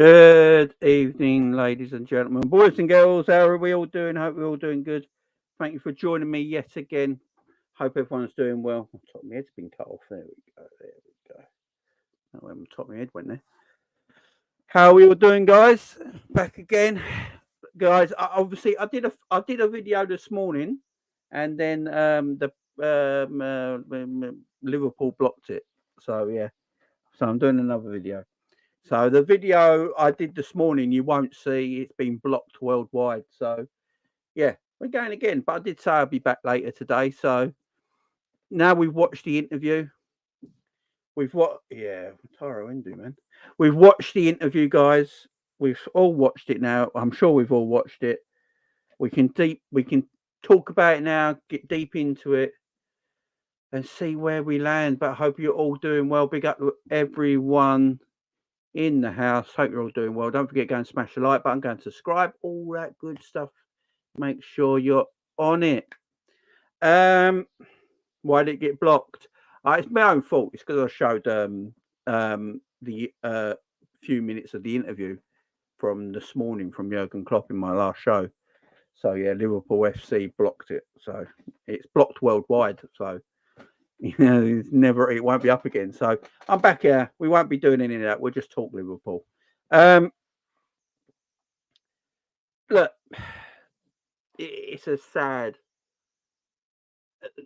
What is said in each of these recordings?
Good evening, ladies and gentlemen, boys and girls. How are we all doing? Hope we're all doing good. Thank you for joining me yet again. Hope everyone's doing well. Top of my head's been cut off. There we go. There we go. Oh, where my top of my head went there. How are we all doing, guys? Back again, guys. Obviously, I did a video this morning, and then Liverpool blocked it. So yeah, so I'm doing another video. So the video I did this morning, you won't see. It's been blocked worldwide. So yeah, we're going again. But I did say I'll be back later today. So now we've watched the interview. Tara Windu, man. We've watched the interview, guys. We've all watched it now. I'm sure we've all watched it. We can talk about it now, get deep into it, and see where we land. But I hope you're all doing well. Big up to everyone in the house. Hope you're all doing well. Don't forget, go and smash the like button, go and subscribe, all that good stuff. Make sure you're on it. Why did it get blocked? It's my own fault. It's because I showed the few minutes of the interview from this morning from Jurgen Klopp in my last show. So yeah, Liverpool FC blocked it. So it's blocked worldwide. So it won't be up again. So I'm back here. We won't be doing any of that. We'll just talk Liverpool. Look, it's a sad.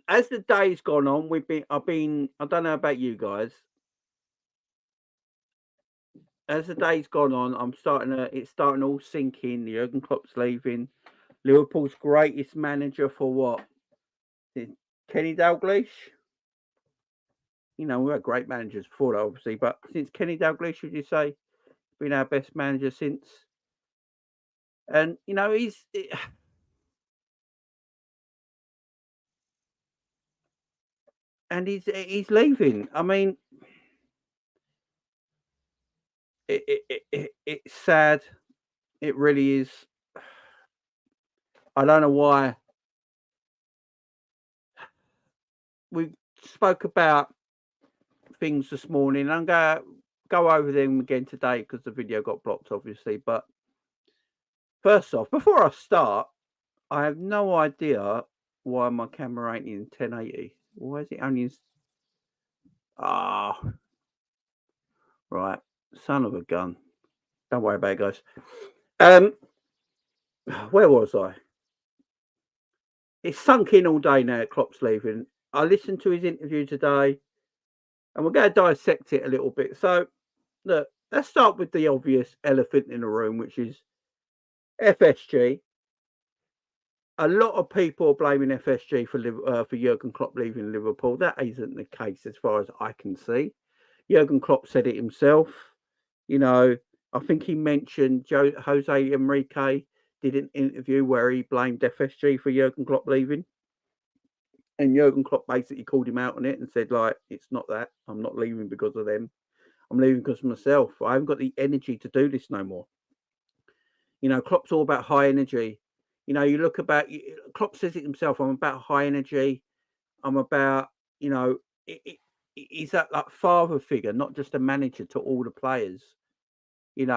As the day's gone on, I don't know about you guys. As the day's gone on, it's starting to all sink in. Jurgen Klopp's leaving. Liverpool's greatest manager for what? Kenny Dalglish? We had great managers before that, obviously, but since Kenny Dalglish, would you say been our best manager since? And he's leaving. I mean, it's sad. It really is. I don't know why. We spoke about things this morning. I'm going to go over them again today because the video got blocked, obviously. But first off, before I start, I have no idea why my camera ain't in 1080. Why is it only in... right. Son of a gun. Don't worry about it, guys. Where was I? It's sunk in all day now. Klopp's leaving. I listened to his interview today, and we're going to dissect it a little bit. So, look, let's start with the obvious elephant in the room, which is FSG. A lot of people are blaming FSG for Jurgen Klopp leaving Liverpool. That isn't the case as far as I can see. Jurgen Klopp said it himself. I think he mentioned Jose Emery did an interview where he blamed FSG for Jurgen Klopp leaving. And Jurgen Klopp basically called him out on it and said, it's not that. I'm not leaving because of them. I'm leaving because of myself. I haven't got the energy to do this no more. Klopp's all about high energy. Klopp says it himself. I'm about high energy. I'm about, he's that father figure, not just a manager to all the players. He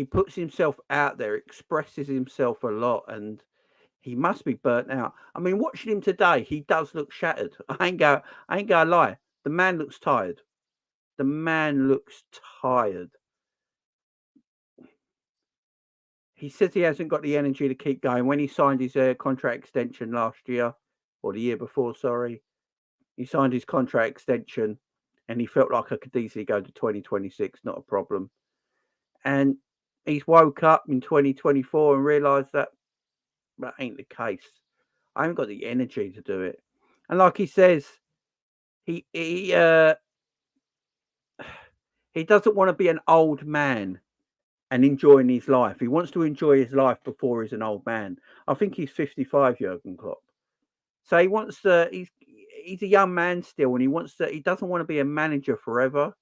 puts himself out there, expresses himself a lot, and he must be burnt out. I mean, watching him today, he does look shattered. I ain't gonna lie. The man looks tired. He says he hasn't got the energy to keep going. When he signed his contract extension last year, or the year before, sorry, he signed his contract extension, and he felt like I could easily go to 2026, not a problem. And he's woke up in 2024 and realised that ain't the case. I haven't got the energy to do it. And like he says, he doesn't want to be an old man and enjoying his life. He wants to enjoy his life before he's an old man. I think he's 55, Jurgen Klopp. So he wants to. He's a young man still, and he doesn't want to be a manager forever.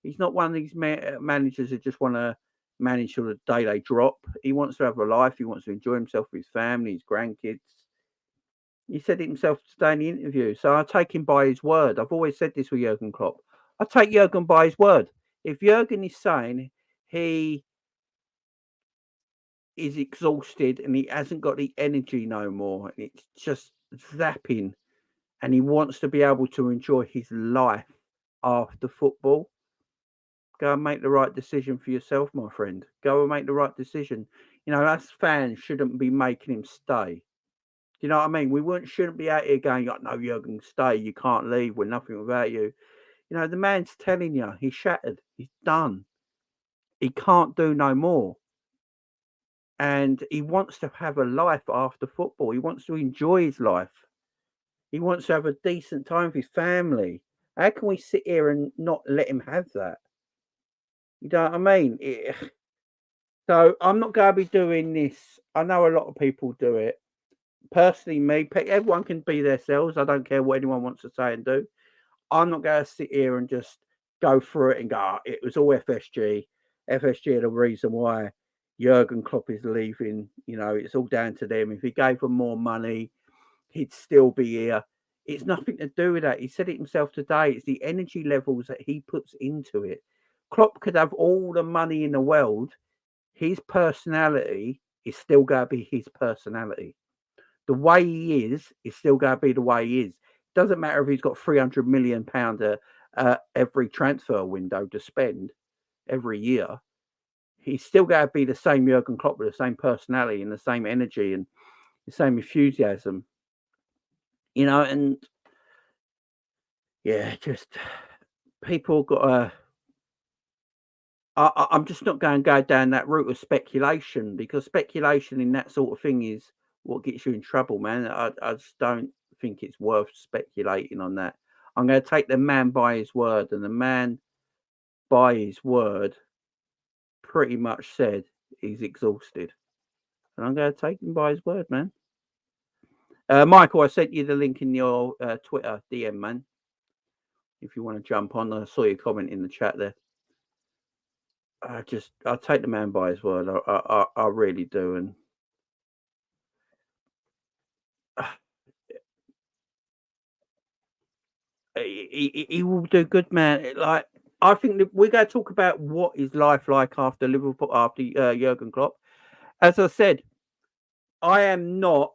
He's not one of these managers that just want to manage till the day they drop. He wants to have a life. He wants to enjoy himself with his family, his grandkids. He said it himself today in the interview. So I take him by his word. I've always said this with Jurgen Klopp. I take Jurgen by his word. If Jurgen is saying he is exhausted and he hasn't got the energy no more. And it's just zapping. And he wants to be able to enjoy his life after football. Go and make the right decision for yourself, my friend. Go and make the right decision. You know, us fans shouldn't be making him stay. Do you know what I mean? Shouldn't be out here going, like, no, Jurgen, stay. You can't leave. We're nothing without you. You know, the man's telling you he's shattered. He's done. He can't do no more. And he wants to have a life after football. He wants to enjoy his life. He wants to have a decent time with his family. How can we sit here and not let him have that? You know what I mean? So I'm not going to be doing this. I know a lot of people do it. Personally, me, everyone can be themselves. I don't care what anyone wants to say and do. I'm not going to sit here and just go through it and go, oh, it was all FSG. FSG are the reason why Jurgen Klopp is leaving. You know, it's all down to them. If he gave them more money, he'd still be here. It's nothing to do with that. He said it himself today. It's the energy levels that he puts into it. Klopp could have all the money in the world. His personality is still going to be his personality. The way he is still going to be the way he is. Doesn't matter if he's got £300 million every transfer window to spend every year. He's still going to be the same Jurgen Klopp with the same personality and the same energy and the same enthusiasm. You know, and yeah, just people got to. I'm just not going to go down that route of speculation, because speculation in that sort of thing is what gets you in trouble, man. I just don't think it's worth speculating on that. I'm going to take the man by his word, and the man by his word pretty much said he's exhausted. And I'm going to take him by his word, man. Michael, I sent you the link in your Twitter DM, man. If you want to jump on, I saw your comment in the chat there. I take the man by his word. I really do, and he will do good, man. Like, I think that we're going to talk about what is life like after Liverpool, after Jurgen Klopp. As I said, I am not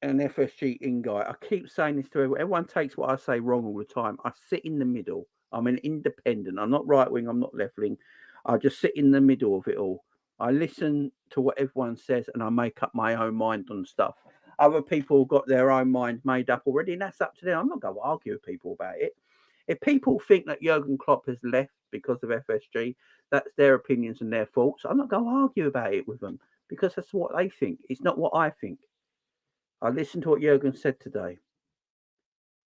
an FSG in guy. I keep saying this to everyone. Everyone takes what I say wrong all the time. I sit in the middle. I'm an independent. I'm not right wing. I'm not left wing. I just sit in the middle of it all. I listen to what everyone says and I make up my own mind on stuff. Other people got their own mind made up already, and that's up to them. I'm not going to argue with people about it. If people think that Jurgen Klopp has left because of FSG, that's their opinions and their thoughts. I'm not going to argue about it with them, because that's what they think. It's not what I think. I listened to what Jurgen said today.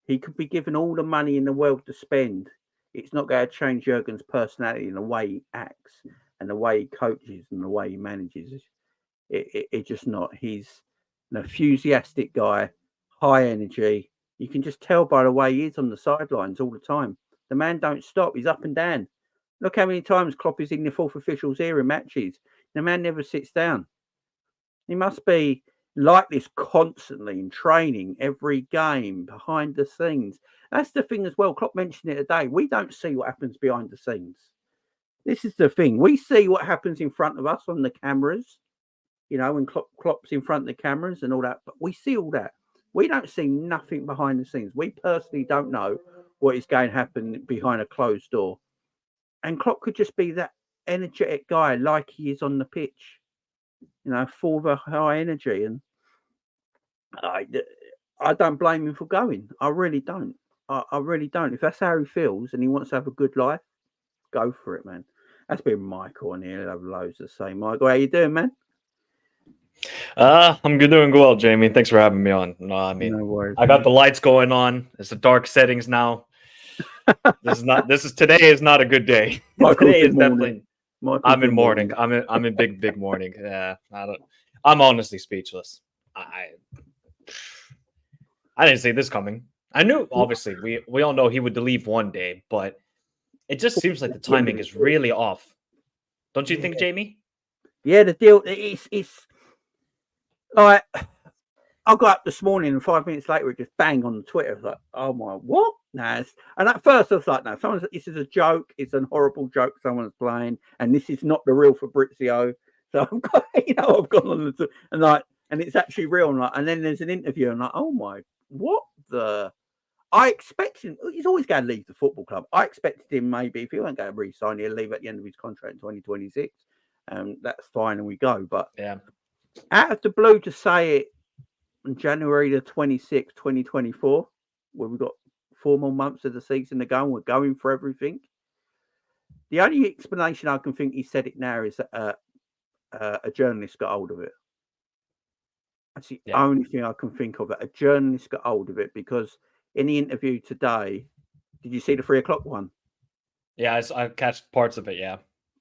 He could be given all the money in the world to spend. It's not going to change Jurgen's personality and the way he acts and the way he coaches and the way he manages. It's just not. He's an enthusiastic guy, high energy. You can just tell by the way he is on the sidelines all the time. The man don't stop. He's up and down. Look how many times Klopp is in the fourth official's ear in matches. The man never sits down. He must be like this constantly in training, every game, behind the scenes. That's the thing as well. Klopp mentioned it today. We don't see what happens behind the scenes. This is the thing. We see what happens in front of us on the cameras, you know, when Klopp's in front of the cameras and all that. But we see all that. We don't see nothing behind the scenes. We personally don't know what is going to happen behind a closed door. And Klopp could just be that energetic guy like he is on the pitch, you know, full of high energy. And I don't blame him for going. I really don't. I really don't. If that's how he feels and he wants to have a good life, go for it, man. That's been Michael on here. He'll have loads to say. Michael, how you doing, man? I'm doing well, Jamie. Thanks for having me on. No, I mean, no worries, I got the lights going on. It's the dark settings now. Today is not a good day. Today is definitely. I'm in morning. I'm in big morning. Yeah, I'm honestly speechless. I didn't see this coming. I knew, obviously, we all know he would leave one day, but it just seems like the timing is really off. Don't you think, Jamie? Yeah, the deal it's like, I got up this morning and 5 minutes later it just bang on the Twitter. I was like, oh my, what? No. And at first I was like, no, this is a joke. It's a horrible joke someone's playing, and this is not the real Fabrizio. So I've got, I've gone on and it's actually real. And then there's an interview, and oh my, what the? I expect him. He's always going to leave the football club. I expected him maybe if he won't go re-sign, he'll leave at the end of his contract in 2026. That's fine, and we go. But out of the blue to say it on January the 26th, 2024, where we've got 4 more months of the season to go and we're going for everything. The only explanation I can think he said it now is that a journalist got hold of it. That's the only thing I can think of. That a journalist got hold of it, because in the interview today, did you see the 3:00 one? Yeah, I catch parts of it. Yeah.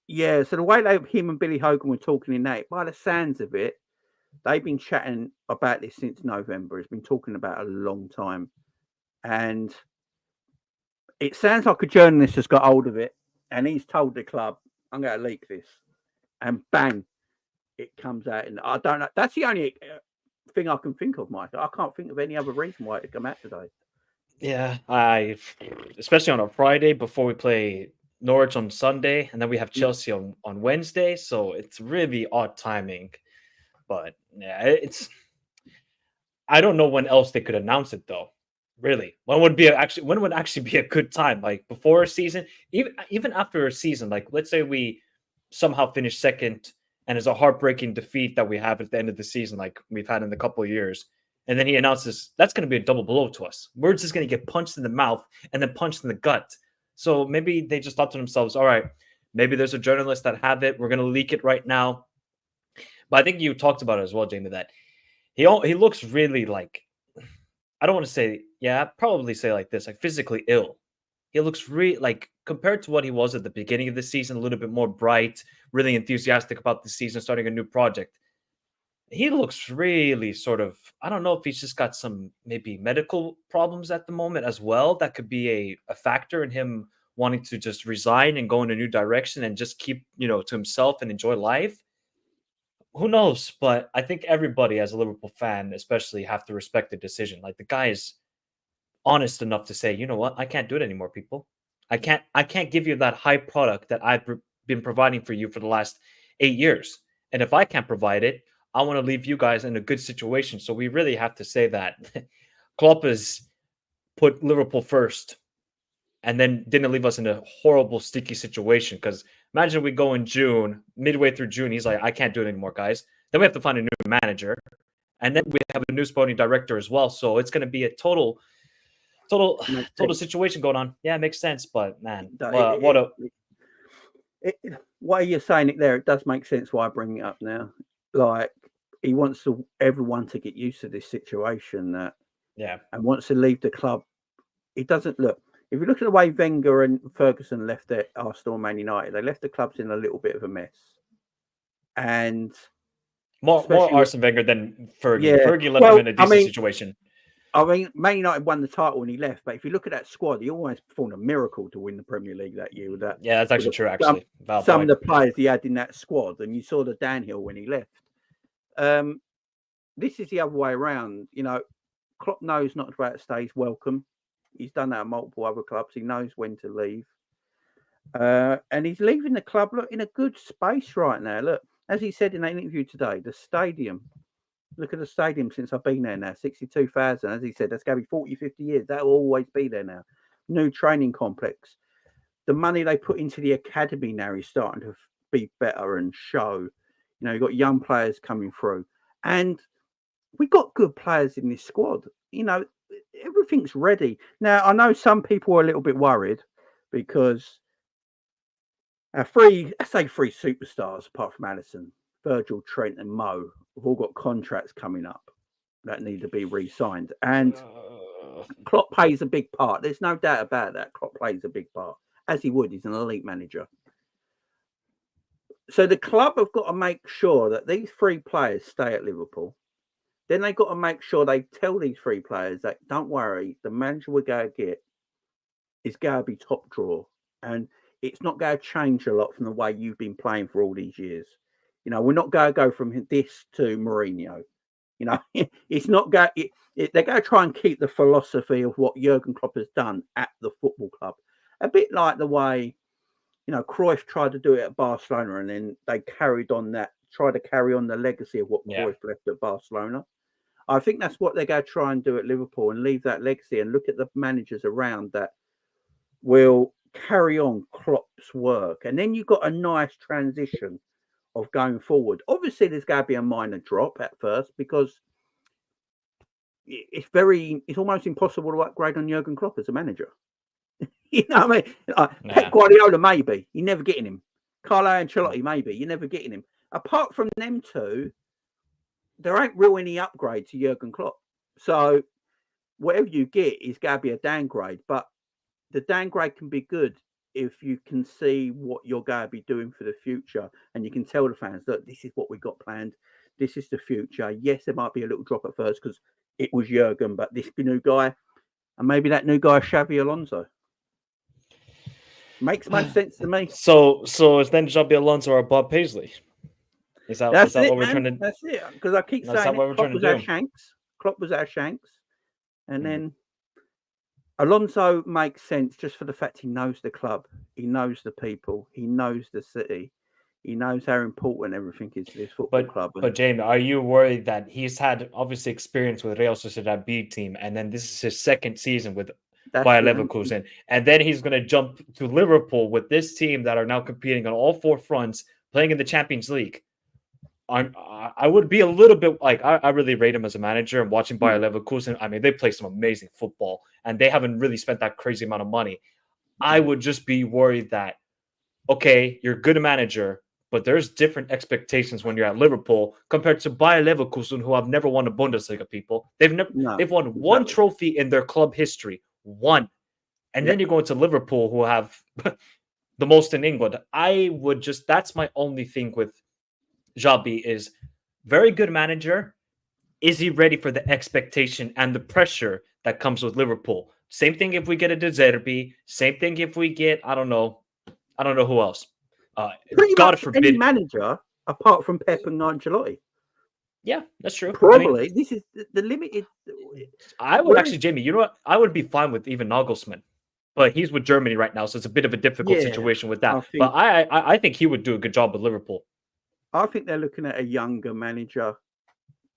Yeah. So the way him and Billy Hogan were talking in that, by the sounds of it, they've been chatting about this since November. It's been talking about a long time. And it sounds like a journalist has got hold of it and he's told the club, I'm going to leak this. And bang, it comes out. And I don't know. That's the only thing I can think of, Mike. I can't think of any other reason why it come out today. Yeah, especially on a Friday before we play Norwich on Sunday, and then we have Chelsea on Wednesday. So it's really odd timing. But yeah, I don't know when else they could announce it though. Really, when would actually be a good time? Like before a season, even after a season. Like let's say we somehow finish second, and it's a heartbreaking defeat that we have at the end of the season, like we've had in a couple of years. And then he announces that's going to be a double blow to us. We're just going to get punched in the mouth and then punched in the gut. So maybe they just thought to themselves, all right, maybe there's a journalist that have it. We're going to leak it right now. But I think you talked about it as well, Jamie, that he looks really like, I don't want to say, I'd probably say like this, like physically ill. He looks really like, compared to what he was at the beginning of the season, a little bit more bright, really enthusiastic about the season, starting a new project. He looks really sort of, I don't know if he's just got some maybe medical problems at the moment as well. That could be a factor in him wanting to just resign and go in a new direction and just keep, to himself and enjoy life. Who knows? But I think everybody as a Liverpool fan, especially, have to respect the decision. Like the guy is honest enough to say, you know what? I can't do it anymore, people. I can't give you that high product that I've been providing for you for the last 8 years. And if I can't provide it, I want to leave you guys in a good situation. So we really have to say that Klopp has put Liverpool first and then didn't leave us in a horrible, sticky situation. Because imagine we go in June, midway through June, he's like, I can't do it anymore, guys. Then we have to find a new manager. And then we have a new sporting director as well. So it's going to be a total situation going on. Yeah, it makes sense. But man, why you're saying it there, it does make sense why I bring it up now. Like, he wants everyone to get used to this situation and wants to leave the club. It doesn't look. If you look at the way Wenger and Ferguson left at Arsenal and Man United, they left the clubs in a little bit of a mess. And more Arsene Wenger than Fergie. Yeah. Fergie left him in a decent situation. I mean, Man United won the title when he left, but if you look at that squad, he almost performed a miracle to win the Premier League that year. With that, yeah, that's actually true. Actually, some of the players he had in that squad, and you saw the downhill when he left. This is the other way around. Klopp knows not to stay. He's welcome. He's done that at multiple other clubs. He knows when to leave, and he's leaving the club in a good space right now. Look, as he said in that interview today, the stadium. Look at the stadium since I've been there now, 62,000. As he said, that's going to be 40, 50 years. That will always be there now. New training complex. The money they put into the academy now is starting to be better and show. You've got young players coming through. And we've got good players in this squad. Everything's ready. Now, I know some people are a little bit worried because our three superstars, apart from Alisson, Virgil, Trent and Mo, have all got contracts coming up that need to be re-signed. And Klopp plays a big part. There's no doubt about that. Klopp plays a big part, as he would. He's an elite manager. So the club have got to make sure that these 3 players stay at Liverpool. Then they've got to make sure they tell these 3 players that, don't worry, the manager we're going to get is going to be top draw. And it's not going to change a lot from the way you've been playing for all these years. We're not going to go from this to Mourinho. You know, it's not going. They're going to try and keep the philosophy of what Jurgen Klopp has done at the football club, a bit like the way, Cruyff tried to do it at Barcelona, and then they carried on that, tried to carry on the legacy of what Yeah. Cruyff left at Barcelona. I think that's what they're going to try and do at Liverpool, and leave that legacy, and look at the managers around that will carry on Klopp's work, and then you've got a nice transition of going forward. Obviously, there's going to be a minor drop at first because it's almost impossible to upgrade on Jurgen Klopp as a manager. You know what I mean? Pep Guardiola, maybe. You're never getting him. Carlo Ancelotti, maybe. You're never getting him. Apart from them two, there ain't real any upgrade to Jurgen Klopp. So whatever you get is going to be a downgrade. But the downgrade can be good if you can see what you're going to be doing for the future, and you can tell the fans, look, this is what we've got planned. This is the future. Yes, there might be a little drop at first because it was Jurgen, but this new guy, and maybe that new guy, Xavi Alonso. Makes most sense to me. So is then Xabi Alonso or Bob Paisley? Is that what we're trying to? That's it. Because I keep saying Klopp was our Shanks. Klopp was our Shanks, and then Alonso makes sense just for the fact he knows the club, he knows the people, he knows the city, he knows how important everything is to this football club. But Jamie, are you worried that he's had obviously experience with Real Sociedad B team, and then this is his second season with Bayer Leverkusen, and then he's going to jump to Liverpool with this team that are now competing on all four fronts, playing in the Champions League? I would be a little bit like, I really rate him as a manager, and watching Bayer Leverkusen, I mean, they play some amazing football and they haven't really spent that crazy amount of money. I would just be worried that, okay, you're a good manager, but there's different expectations when you're at Liverpool compared to Bayer Leverkusen, who have never won a Bundesliga, people. They've won one trophy in their club history. One. And then you're going to Liverpool, who have the most in England. That's my only thing with Xabi, is very good manager. Is he ready for the expectation and the pressure that comes with Liverpool? Same thing if we get a De Zerbi. Same thing if we get, I don't know who else. God forbid, any manager apart from Pep and Ancelotti. Yeah, that's true. Probably this is the limited. I would actually, Jamie, you know what? I would be fine with even Nagelsmann, but he's with Germany right now, so it's a bit of a difficult situation with that. But I think he would do a good job with Liverpool. I think they're looking at a younger manager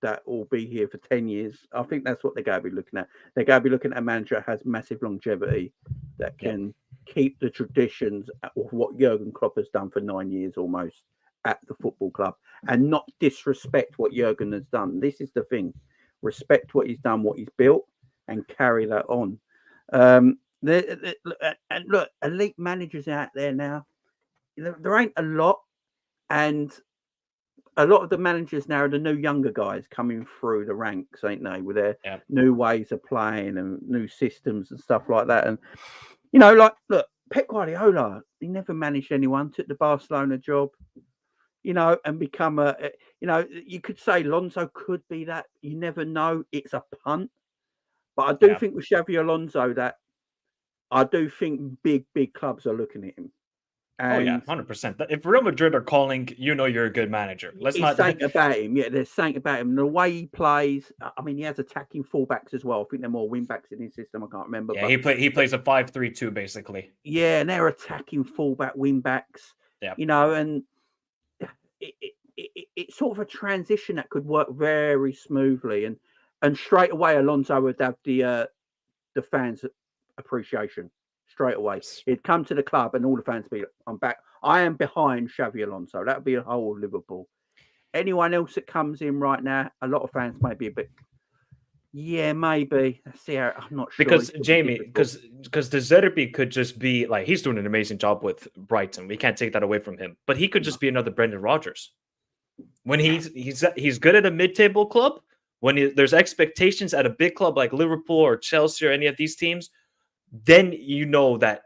that will be here for 10 years. I think that's what they're going to be looking at. They're going to be looking at a manager that has massive longevity, that can keep the traditions of what Jurgen Klopp has done for 9 years almost at the football club, and not disrespect what Jurgen has done. This is the thing. Respect what he's done, what he's built, and carry that on. And look, elite managers out there now, there ain't a lot, and a lot of the managers now are the new younger guys coming through the ranks, ain't they? With their new ways of playing and new systems and stuff like that. And, look, Pep Guardiola, he never managed anyone, took the Barcelona job, and become you could say Alonso could be that. You never know. It's a punt. But I do think with Xabi Alonso that I do think big clubs are looking at him. And 100%. If Real Madrid are calling, you're a good manager. Let's not think about him. Yeah, there's something about him. The way he plays. I mean, he has attacking fullbacks as well. I think they're more wing backs in his system. I can't remember. Yeah, he plays a 5-3-2 basically. Yeah, and they're attacking fullback wing backs. Yeah, and it's sort of a transition that could work very smoothly, and straight away Alonso would have the fans' appreciation. Straight away, he'd come to the club and all the fans would be, I'm back. I am behind Xabi Alonso. That would be a whole Liverpool. Anyone else that comes in right now, a lot of fans may be a bit, maybe. See, I'm not sure. Because Jamie, because De Zerbi could just be like, he's doing an amazing job with Brighton. We can't take that away from him. But he could just be another Brendan Rodgers. When he's good at a mid-table club, when there's expectations at a big club like Liverpool or Chelsea or any of these teams, then you know that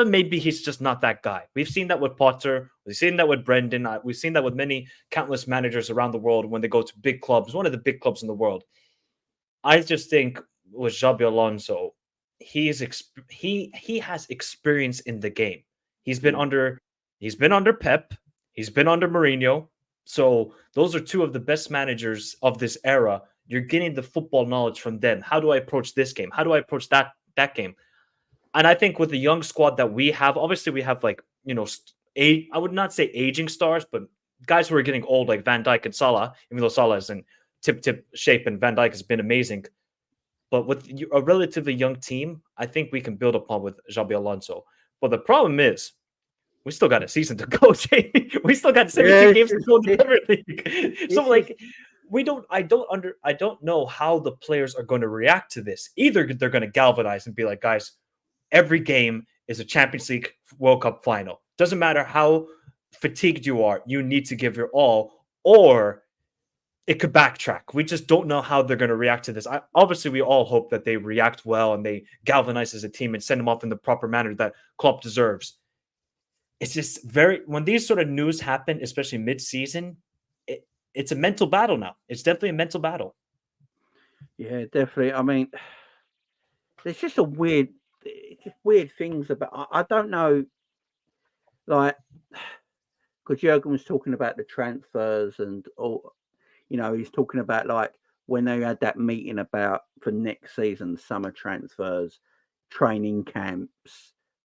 maybe he's just not that guy. We've seen that with Potter. We've seen that with Brendan. We've seen that with countless managers around the world when they go to big clubs, one of the big clubs in the world. I just think with Xabi Alonso, he has experience in the game. He's been under Pep. He's been under Mourinho. So those are two of the best managers of this era. You're getting the football knowledge from them. How do I approach this game? How do I approach that game? And I think with the young squad that we have, obviously we have like, I would not say aging stars, but guys who are getting old like Van Dijk and Salah, even though Salah is in tip shape and Van Dijk has been amazing. But with a relatively young team, I think we can build upon with Xabi Alonso. But the problem is, we still got a season to go, Jamie. We still got 17 games to go in the Premier League. So like I don't know how the players are going to react to this. Either they're going to galvanize and be like, guys, every game is a Champions League World Cup final. Doesn't matter how fatigued you are, you need to give your all, or it could backtrack. We just don't know how they're going to react to this. Obviously, we all hope that they react well and they galvanize as a team and send them off in the proper manner that Klopp deserves. It's just when these sort of news happen, especially mid-season, it's a mental battle now. It's definitely a mental battle. Yeah, definitely. I mean, there's just weird things about. I don't know, like, because Jurgen was talking about the transfers and all. He's talking about like when they had that meeting about for next season, summer transfers, training camps,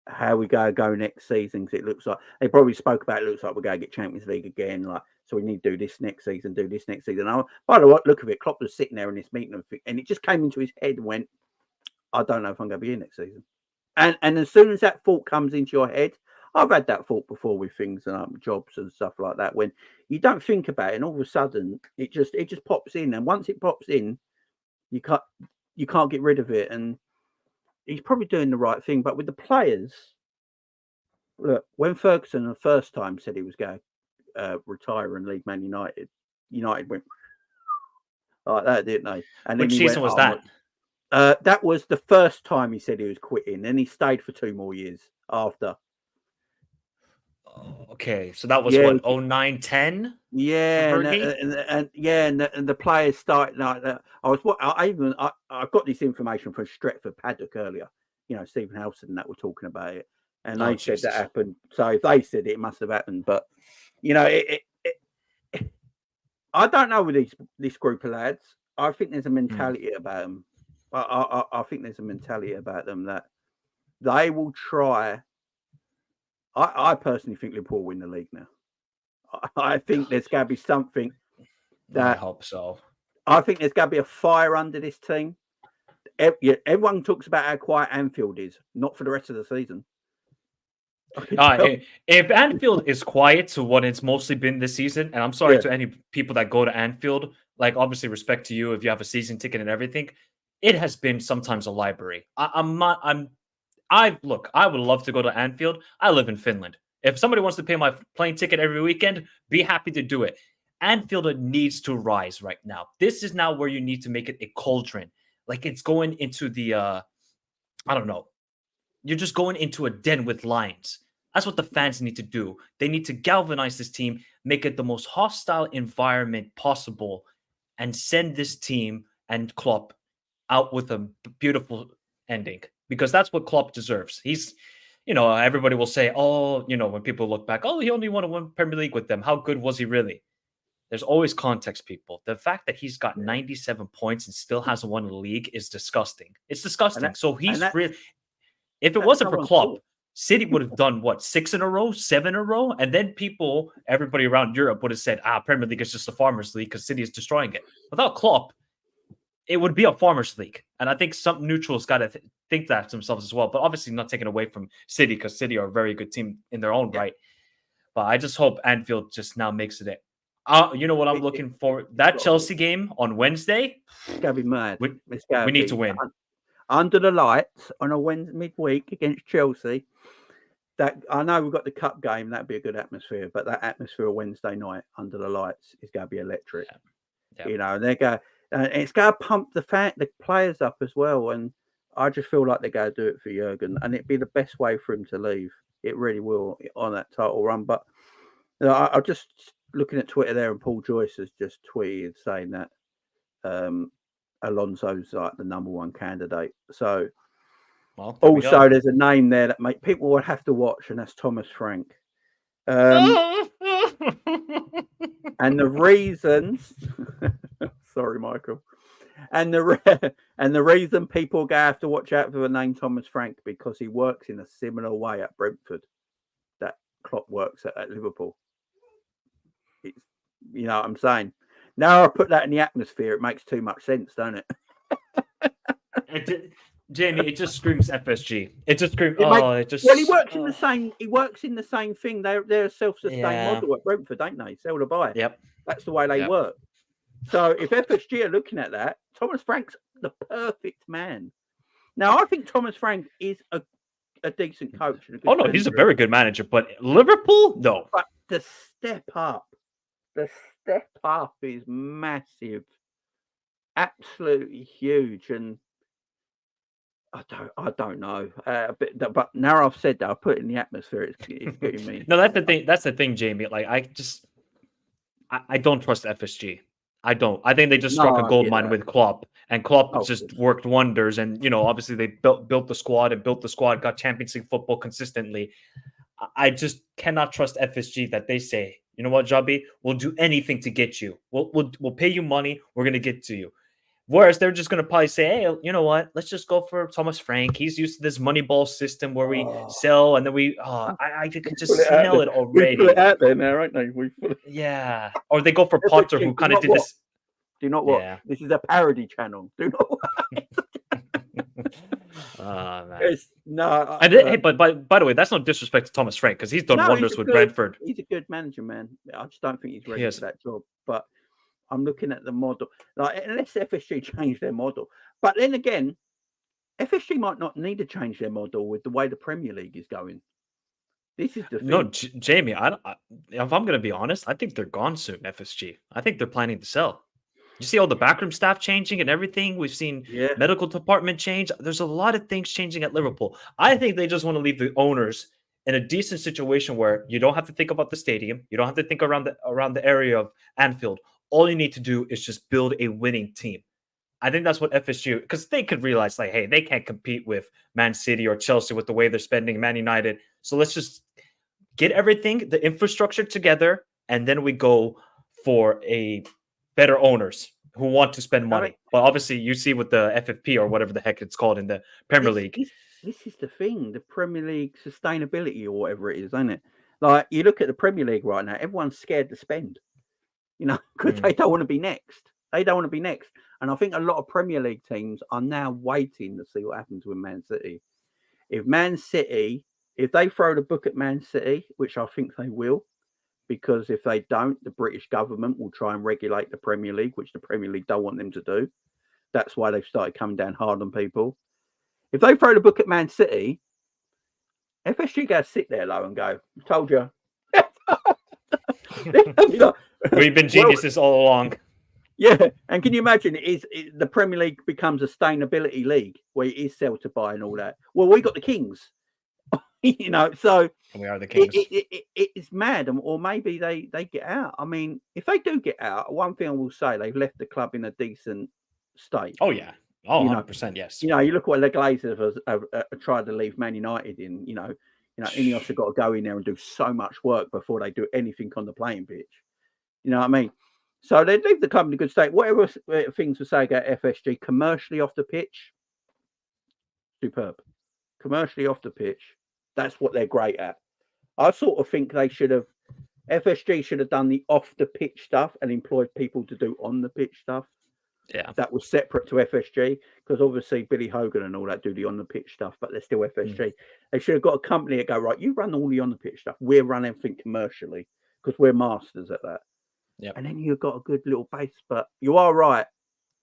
how we go next season. Because it looks like they probably spoke about. It looks like we're going to get Champions League again. Like, so we need to do this next season. By the look of it, Klopp was sitting there in this meeting and it just came into his head and went, I don't know if I'm going to be here next season. And as soon as that thought comes into your head, I've had that thought before with things and jobs and stuff like that. When you don't think about it, and all of a sudden it just pops in, and once it pops in, you can't get rid of it. And he's probably doing the right thing. But with the players, look, when Ferguson the first time said he was going to retire and leave Man United, United went like that, didn't they? And Which then season was that? That was the first time he said he was quitting. Then he stayed for 2 more years after. Okay, so that was what 09-10. Yeah, and the players started like that. I got this information from Stretford Paddock earlier. Stephen Howson and that were talking about it, and they said that happened. So if they said it must have happened. But I don't know with this group of lads. I think there's a mentality about them. I think there's a mentality about them that they will try. I personally think Liverpool will win the league now. I think there's going to be something that I hope so. I think there's going to be a fire under this team. Everyone talks about how quiet Anfield is, not for the rest of the season. If Anfield is quiet to what it's mostly been this season, and I'm sorry to any people that go to Anfield, like obviously respect to you if you have a season ticket and everything, it has been sometimes a library. I would love to go to Anfield. I live in Finland. If somebody wants to pay my plane ticket every weekend, be happy to do it. Anfield needs to rise right now. This is now where you need to make it a cauldron. Like it's going into the, I don't know. You're just going into a den with lions. That's what the fans need to do. They need to galvanize this team, make it the most hostile environment possible, and send this team and Klopp out with a beautiful ending. Because that's what Klopp deserves. He's, everybody will say, when people look back, he only won a Premier League with them. How good was he really? There's always context, people. The fact that he's got 97 points and still hasn't won a league is disgusting. It's disgusting. So he's really, if it wasn't for Klopp, City would have done 6 in a row, 7 in a row, and then everybody around Europe would have said, Premier League is just a farmers' league because City is destroying it. Without Klopp, it would be a farmers' league. And I think some neutrals got to think that to themselves as well. But obviously not taken away from City because City are a very good team in their own right. But I just hope Anfield just now makes it. You know what I'm looking for? That Chelsea game on Wednesday. It's going to be mad. We need to win. Under the lights on a Wednesday midweek against Chelsea. That I know we've got the cup game. That'd be a good atmosphere. But that atmosphere Wednesday night under the lights is going to be electric. Yeah. They go. It's going to pump the players up as well. And I just feel like they're going to do it for Jurgen. And it'd be the best way for him to leave. It really will on that title run. But I'm just looking at Twitter there, and Paul Joyce has just tweeted saying that Alonso's like the number one candidate. So also there's a name there that people would have to watch, and that's Thomas Frank. And the reasons, sorry, Michael, and the reason people have to watch out for the name Thomas Frank because he works in a similar way at Brentford that Klopp works at Liverpool. It's, you know what I'm saying? Now I put that in the atmosphere, it makes too much sense, don't it? Jamie, it just screams FSG. It just screams. Well, he works in the oh. same. He works in the same thing. They're a self-sustained Yeah. model at Brentford, don't they? Sell to buy. Yep. That's the way they Yep. work. So if FSG are looking at that, Thomas Frank's the perfect man. Now I think Thomas Frank is a decent coach. And a good Oh no, he's a very good manager. But Liverpool, no. But the step up is massive, absolutely huge, and I don't know. But now I've said that, I'll put it in the atmosphere. It's getting me. No, that's the thing. That's the thing, Jamie. Like I don't trust FSG. I don't. I think they just struck a gold mine with Klopp, and Klopp just worked wonders. And obviously they built the squad, got Champions League football consistently. I just cannot trust FSG that they say, you know what, Jobby, we'll do anything to get you. We'll pay you money. We're gonna get to you. Whereas they're just going to probably say, hey, you know what? Let's just go for Thomas Frank. He's used to this Moneyball system where we sell and then I can just smell it already. We put it out there now, aren't they? Yeah. Or they go for Potter, who kind of did this. Do not watch. Yeah. This is a parody channel. Do not watch. Man. No. Hey, but by the way, that's no disrespect to Thomas Frank because he's done wonders with Brentford. He's a good manager, man. I just don't think he's ready for that job. But I'm looking at the model, like unless FSG change their model. But then again, FSG might not need to change their model with the way the Premier League is going. This is the thing. No, Jamie. If I'm going to be honest, I think they're gone soon. FSG. I think they're planning to sell. You see all the backroom staff changing and everything. We've seen medical department change. There's a lot of things changing at Liverpool. I think they just want to leave the owners in a decent situation where you don't have to think about the stadium. You don't have to think around the area of Anfield. All you need to do is just build a winning team. I think that's what FSG, because they could realize, like, hey, they can't compete with Man City or Chelsea with the way they're spending, Man United. So let's just get everything, the infrastructure together, and then we go for a better owners who want to spend money. But obviously, you see with the FFP or whatever the heck it's called in the Premier League. This is the thing, the Premier League sustainability or whatever it is, isn't it? Like, you look at the Premier League right now, everyone's scared to spend. Because they don't want to be next. And I think a lot of Premier League teams are now waiting to see what happens with Man City. If they throw the book at Man City, which I think they will, because if they don't, the British government will try and regulate the Premier League, which the Premier League don't want them to do. That's why they've started coming down hard on people. If they throw the book at Man City, FSG got to sit there low and go, told you. We've been geniuses all along. Yeah, and can you imagine the Premier League becomes a sustainability league where it is sell to buy and all that? Well, we got the Kings, so and we are the Kings. It's mad, or maybe they get out. I mean, if they do get out, one thing I will say, they've left the club in a decent state. Oh yeah, 100%, yes. You look what the Glazers have tried to leave Man United in. Ineos have got to go in there and do so much work before they do anything on the playing pitch. You know what I mean? So they leave the club in a good state. Whatever things to say about FSG, commercially off the pitch, superb. Commercially off the pitch, that's what they're great at. I sort of think FSG should have done the off the pitch stuff and employed people to do on the pitch stuff. Yeah, that was separate to FSG, because obviously Billy Hogan and all that do the on the pitch stuff, but they're still FSG. They should have got a company that go, right, you run all the on the pitch stuff, we're running everything commercially because we're masters at that. Yep. And then you've got a good little base. But you are right.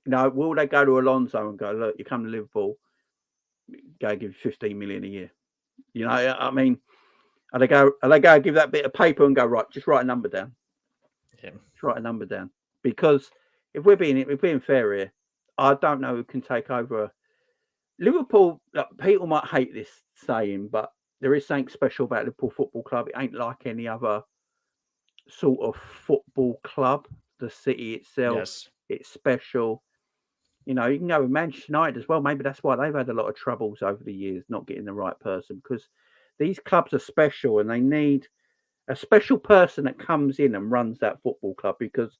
Will they go to Alonso and go, look, you come to Liverpool, go give you 15 million a year? I mean, are they go give that bit of paper and go, right, just write a number down? Yeah. Just write a number down. Because if we're being fair here, I don't know who can take over Liverpool. People might hate this saying, but there is something special about Liverpool Football Club. It ain't like any other sort of football club. The city itself, It's special. You can go with Manchester United as well. Maybe that's why they've had a lot of troubles over the years, not getting the right person, because these clubs are special and they need a special person that comes in and runs that football club, because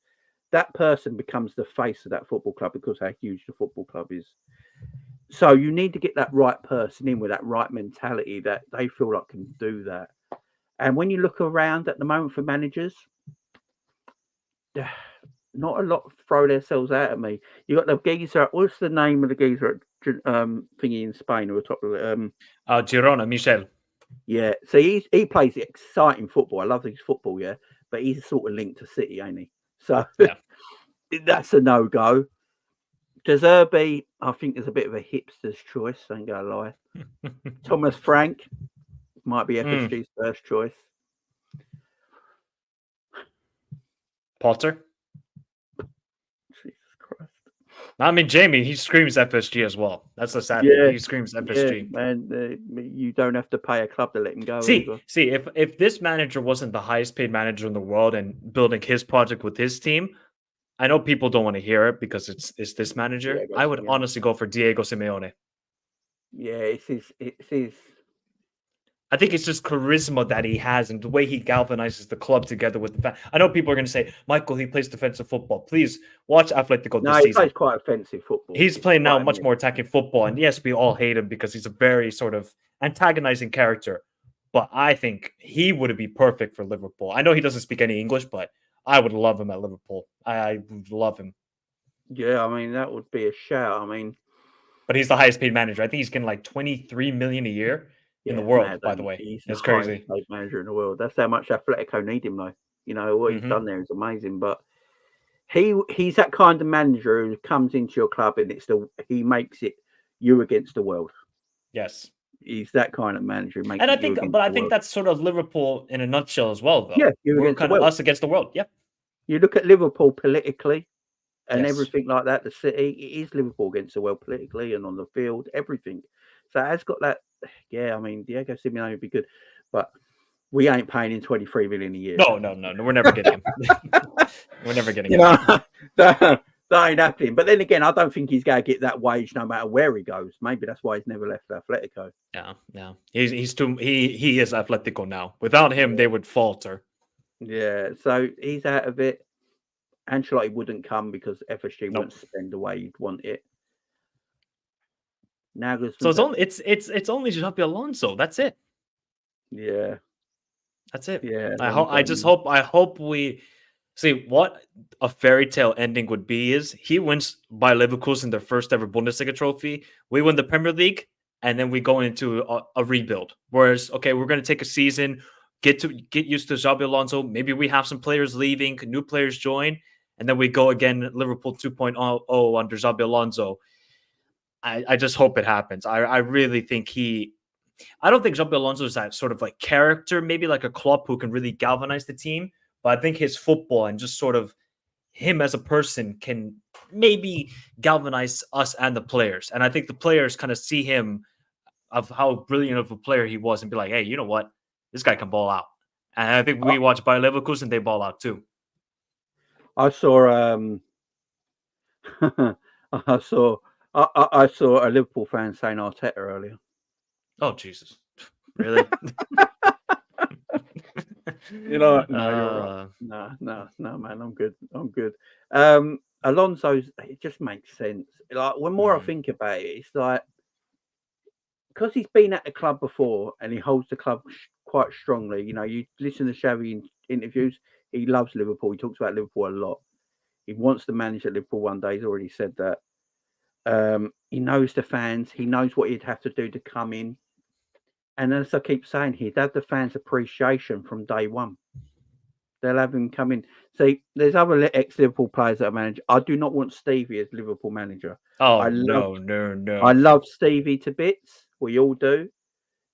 that person becomes the face of that football club because how huge the football club is. So you need to get that right person in with that right mentality that they feel like can do that. And when you look around at the moment for managers, not a lot throw themselves out at me. You got the geezer. What's the name of the geezer at thingy in Spain who are top of it? Girona, Michel. Yeah, so he plays exciting football. I love his football, yeah, but he's sort of linked to City, ain't he? So Yeah. that's a no go. De Zerbi, I think, is a bit of a hipster's choice. Ain't gonna lie. Thomas Frank might be FSG's first choice. Potter. Jesus Christ. I mean, Jamie, he screams FSG as well. That's the sad thing. He screams FSG. Yeah, and you don't have to pay a club to let him go. See, if this manager wasn't the highest paid manager in the world and building his project with his team, I know people don't want to hear it because it's this manager. Diego I would Simeone. honestly go for Diego Simeone. Yeah, it's his. I think it's just charisma that he has and the way he galvanizes the club together with the fan. I know people are going to say, Michael, he plays defensive football. Please watch Atletico this No, he season. plays quite offensive football. He's playing now much more attacking football. And yes, we all hate him because he's a very sort of antagonizing character. But I think he would be perfect for Liverpool. I know he doesn't speak any English, but I would love him at Liverpool. I would love him. Yeah, I mean, that would be a shout. I mean, but he's the highest paid manager. I think he's getting like 23 million a year in the world, by the way. He's That's the crazy. highest paid manager in the world. That's how much Atletico need him, though. You know, what he's done there is amazing. But he's that kind of manager who comes into your club and he makes it you against the world. Yes. He's that kind of manager. And I think that's sort of Liverpool in a nutshell as well, though. Yeah, we're kind of us against the world. Yeah. You look at Liverpool politically and everything like that. The city, it is Liverpool against the world politically and on the field, everything. So it has got that. Yeah, I mean, Diego Simeone would be good, but we ain't paying him 23 million a year. No, we're never getting him. We're never getting him. That ain't happening. But then again, I don't think he's going to get that wage no matter where he goes. Maybe that's why he's never left Atletico. Yeah. He is Atletico now. Without him, they would falter. Yeah, so he's out of it. Ancelotti wouldn't come because FSG wouldn't spend the way you'd want it. So it's only Xabi Alonso. That's it. Yeah, that's it. Yeah, I hope we see what a fairy tale ending would be. Is he wins by Leverkusen their first ever Bundesliga trophy? We win the Premier League, and then we go into a rebuild. Whereas, okay, we're going to take a season, get used to Xabi Alonso. Maybe we have some players leaving, new players join, and then we go again Liverpool 2.0 under Xabi Alonso. I just hope it happens. I really think I don't think Xabi Alonso is that sort of like character, maybe like a Klopp who can really galvanize the team. But I think his football and just sort of him as a person can maybe galvanize us and the players. And I think the players kind of see him of how brilliant of a player he was and be like, hey, you know what? This guy can ball out. And I think we watch Bayer Leverkusen, they ball out too. I saw I saw a Liverpool fan saying Arteta earlier. Oh, Jesus. Really? You know what? No, you're right. No, man, I'm good. Alonso's, it just makes sense. Like, when more I think about it, it's like, because he's been at the club before and he holds the club quite strongly. You know, you listen to Xavi interviews, he loves Liverpool. He talks about Liverpool a lot. He wants to manage at Liverpool one day. He's already said that. He knows the fans. He knows what he'd have to do to come in. And as I keep saying, he'd have the fans' appreciation from day one. They'll have him come in. See, there's other ex-Liverpool players that are managed. I do not want Stevie as Liverpool manager. Oh, no. I love Stevie to bits. We all do.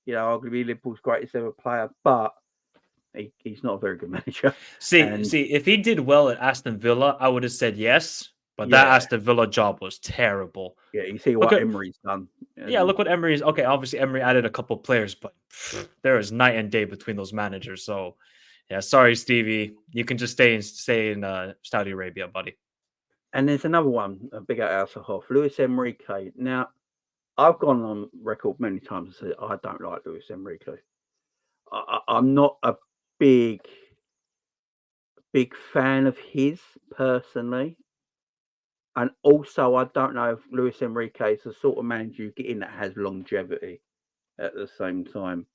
You know, arguably Liverpool's greatest ever player, but he's not a very good manager. See, if he did well at Aston Villa, I would have said yes. But that Aston Villa job was terrible. Yeah, you see what Emery's done. Yeah, look what Emery's. Okay, obviously Emery added a couple players, but there is night and day between those managers. So, yeah, sorry, Stevie. You can just stay in Saudi Arabia, buddy. And there's another one, a big out of Hoff, Luis Enrique. Now, I've gone on record many times and said I don't like Luis Enrique. I'm not a big fan of his personally. And also, I don't know if Luis Enrique is the sort of manager you get in that has longevity at the same time.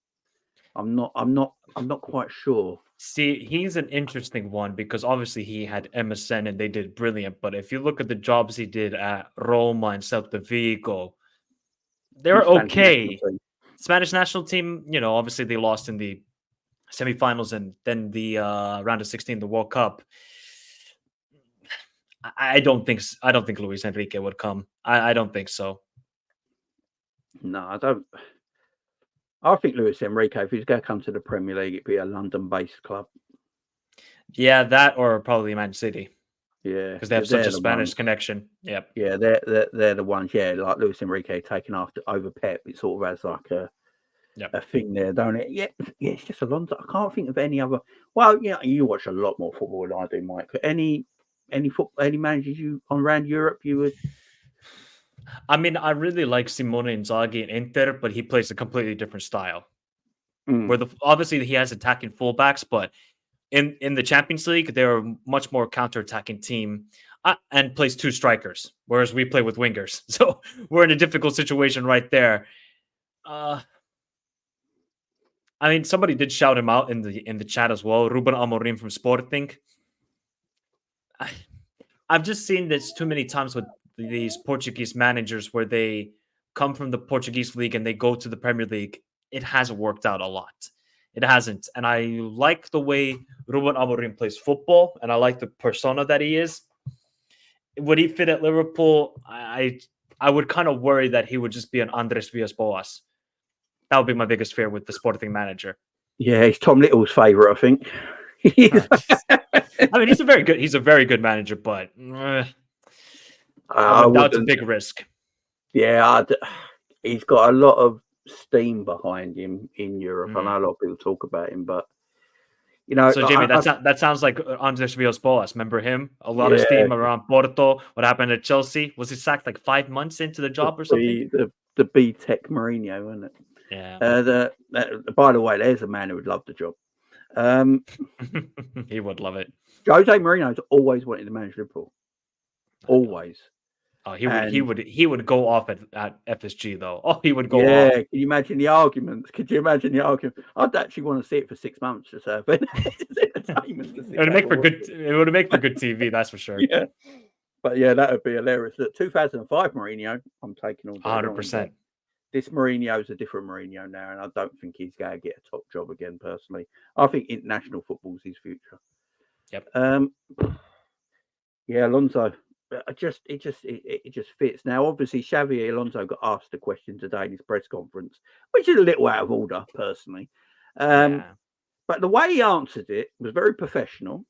I'm not quite sure. See, he's an interesting one because obviously he had MSN and they did brilliant. But if you look at the jobs he did at Roma and Celta Vigo, they're Spanish national okay. team. Spanish national team, obviously they lost in the semifinals and then the round of 16, the World Cup. I don't think Luis Enrique would come. I don't think so. No, I don't. I think Luis Enrique, if he's going to come to the Premier League, it'd be a London-based club. Yeah, that or probably Man City. Yeah, because they have such a Spanish connection. Yep. Yeah, they're the ones. Yeah, like Luis Enrique taking over Pep. It sort of has like a thing there, don't it? Yeah, it's just Alonso. I can't think of any other. Well, you watch a lot more football than I do, Mike. Any managers you on around Europe you would? I mean, I really like Simone Inzaghi in Inter, but he plays a completely different style. Where obviously he has attacking fullbacks, but in the Champions League, they're a much more counter-attacking team and plays two strikers, whereas we play with wingers. So we're in a difficult situation right there. I mean, somebody did shout him out in the chat as well. Ruben Amorim from Sporting. I've just seen this too many times with these Portuguese managers where they come from the Portuguese league and they go to the Premier League. It hasn't worked out a lot. It hasn't. And I like the way Ruben Amorim plays football, and I like the persona that he is. Would he fit at Liverpool? I would kind of worry that he would just be an Andres Villas-Boas. That would be my biggest fear with the Sporting manager. Yeah, he's Tom Little's favourite, I think. I mean, he's a very good manager, but that's a big risk. Yeah, he's got a lot of steam behind him in Europe. I know a lot of people talk about him, but So Jamie, that sounds like Andres Villas-Boas. Remember him? A lot of steam around Porto. What happened at Chelsea? Was he sacked like 5 months into the job or something? The B-Tech Mourinho, wasn't it? Yeah. By the way, there's a man who would love the job. He would love it. Jose Mourinho's always wanted to manage Liverpool. Always. Oh, he would go off at FSG though. Oh, he would go off. Yeah, can you imagine the arguments? Could you imagine the argument? I'd actually want to see it for 6 months just have entertainment. It would make for good TV, that's for sure. Yeah. But yeah, that would be hilarious. Look, 2005 Mourinho, I'm taking all 100%. This Mourinho's a different Mourinho now, and I don't think he's going to get a top job again. Personally, I think international football's his future. Yep. Yeah, Alonso. It just fits. Now, obviously, Xavi Alonso got asked a question today in his press conference, which is a little out of order, personally. But the way he answered it was very professional.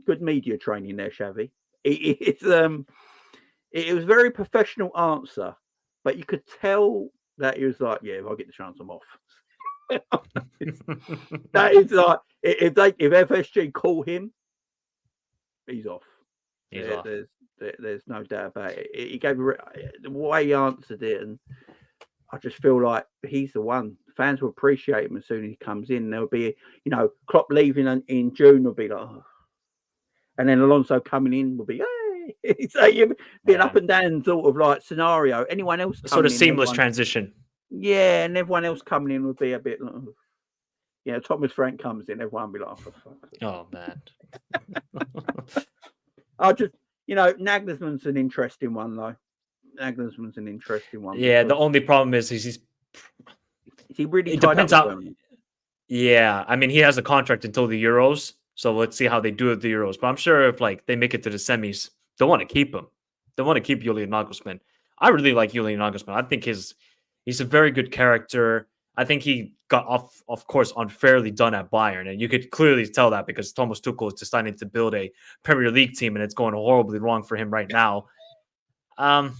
Good media training there, Xavi. It was a very professional answer, but you could tell that he was like, "Yeah, if I get the chance, I'm off." That is like if FSG call him, he's off. He's off. There's no doubt about it. He gave the way he answered it, and I just feel like he's the one. Fans will appreciate him as soon as he comes in. There'll be, Klopp leaving in June will be like, oh. And then Alonso coming in will be, hey, it's like be an up and down sort of like scenario. Anyone else sort of seamless transition. Yeah, and everyone else coming in would be a bit like, Thomas Frank comes in, everyone will be like, oh, for fuck's sake. Oh man. I just Nagelsmann's an interesting one, though. Nagelsmann's an interesting one. Yeah, the only problem is he's he really. It depends how. Yeah, I mean, he has a contract until the Euros, so let's see how they do at the Euros. But I'm sure if they make it to the semis, they want to keep him. They want to keep Julian Nagelsmann. I really like Julian Nagelsmann. I think he's a very good character. I think he got of course, unfairly done at Bayern. And you could clearly tell that because Thomas Tuchel is deciding to build a Premier League team and it's going horribly wrong for him right now. I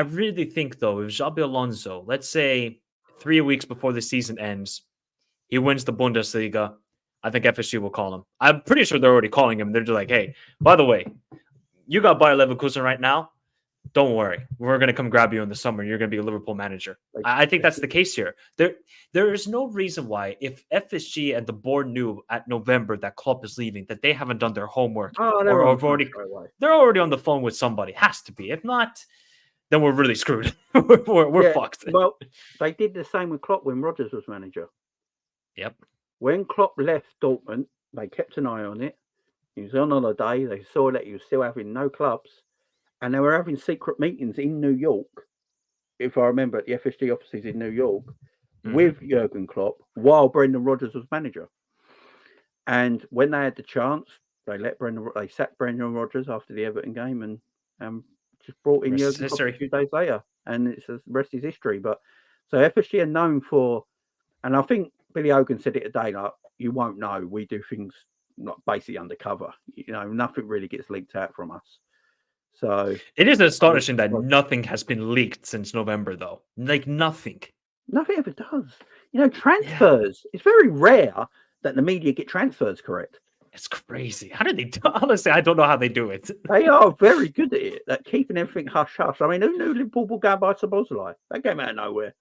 really think, though, if Xabi Alonso, let's say 3 weeks before the season ends, he wins the Bundesliga, I think FSG will call him. I'm pretty sure they're already calling him. They're just like, hey, by the way, you got Bayer Leverkusen right now. don't worry, we're going to come grab you in the summer. You're going to be a Liverpool manager. I think that's the case here. There is no reason why, if FSG and the board knew at November that Klopp is leaving, that they haven't done their homework or they're already on the phone with somebody. Has to be. If not, then we're really screwed. we're fucked. Well, they did the same with Klopp when Rodgers was manager. Yep. When Klopp left Dortmund, they kept an eye on it. He was on holiday. They saw that he was still having no clubs, and they were having secret meetings in New York, if I remember, at the FSG offices in New York, with Jurgen Klopp while Brendan Rodgers was manager. And when they had the chance, they sacked Brendan Rodgers after the Everton game and just brought in Jurgen Klopp a few days later, and it's the rest is history. But so FSG are known for, and I think Billy Hogan said it today, like, you won't know. We do things like basically undercover. Nothing really gets leaked out from us. So it is astonishing that nothing has been leaked since November, though. Like nothing. Nothing ever does. Transfers. Yeah. It's very rare that the media get transfers correct. It's crazy. How do they do? Honestly, I don't know how they do it. They are very good at it, at keeping everything hush hush. I mean, who knew Liverpool would go and buy Szoboszlai? That came out of nowhere.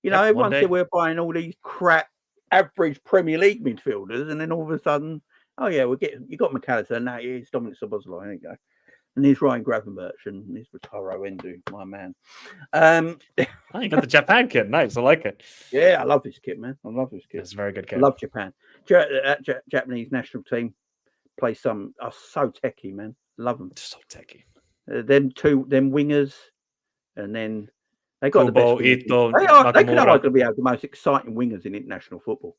Everyone said we're buying all these crap, average Premier League midfielders, and then all of a sudden, oh yeah, you got McAllister, now he's Dominic Szoboszlai. There you go. And here's Ryan Gravenberch, and here's Wataru Endo, my man. You got the Japan kid. Nice, I like it. Yeah, I love this kid, man. I love this kid. It's a very good kid. I love Japan. Japanese national team play so techie, man. Love them. So techie. Them wingers, and then they got Kubo, the best. Ito, they could have the most exciting wingers in international football.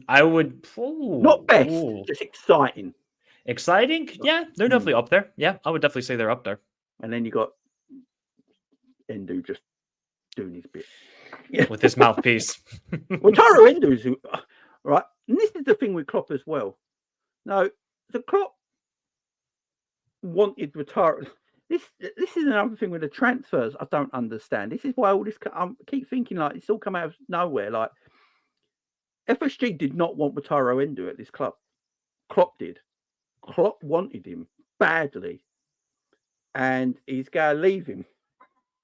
I would not best, just exciting. Exciting? Yeah, they're definitely up there. Yeah, I would definitely say they're up there. And then you got Endo just doing his bit. With his mouthpiece. Taro Endo's right. And this is the thing with Klopp as well. No, the Klopp wanted Wataru. This is another thing with the transfers I don't understand. This is why all this I keep thinking like it's all come out of nowhere. Like FSG did not want Wataru Endo at this club. Klopp did. Klopp wanted him badly, and he's going to leave him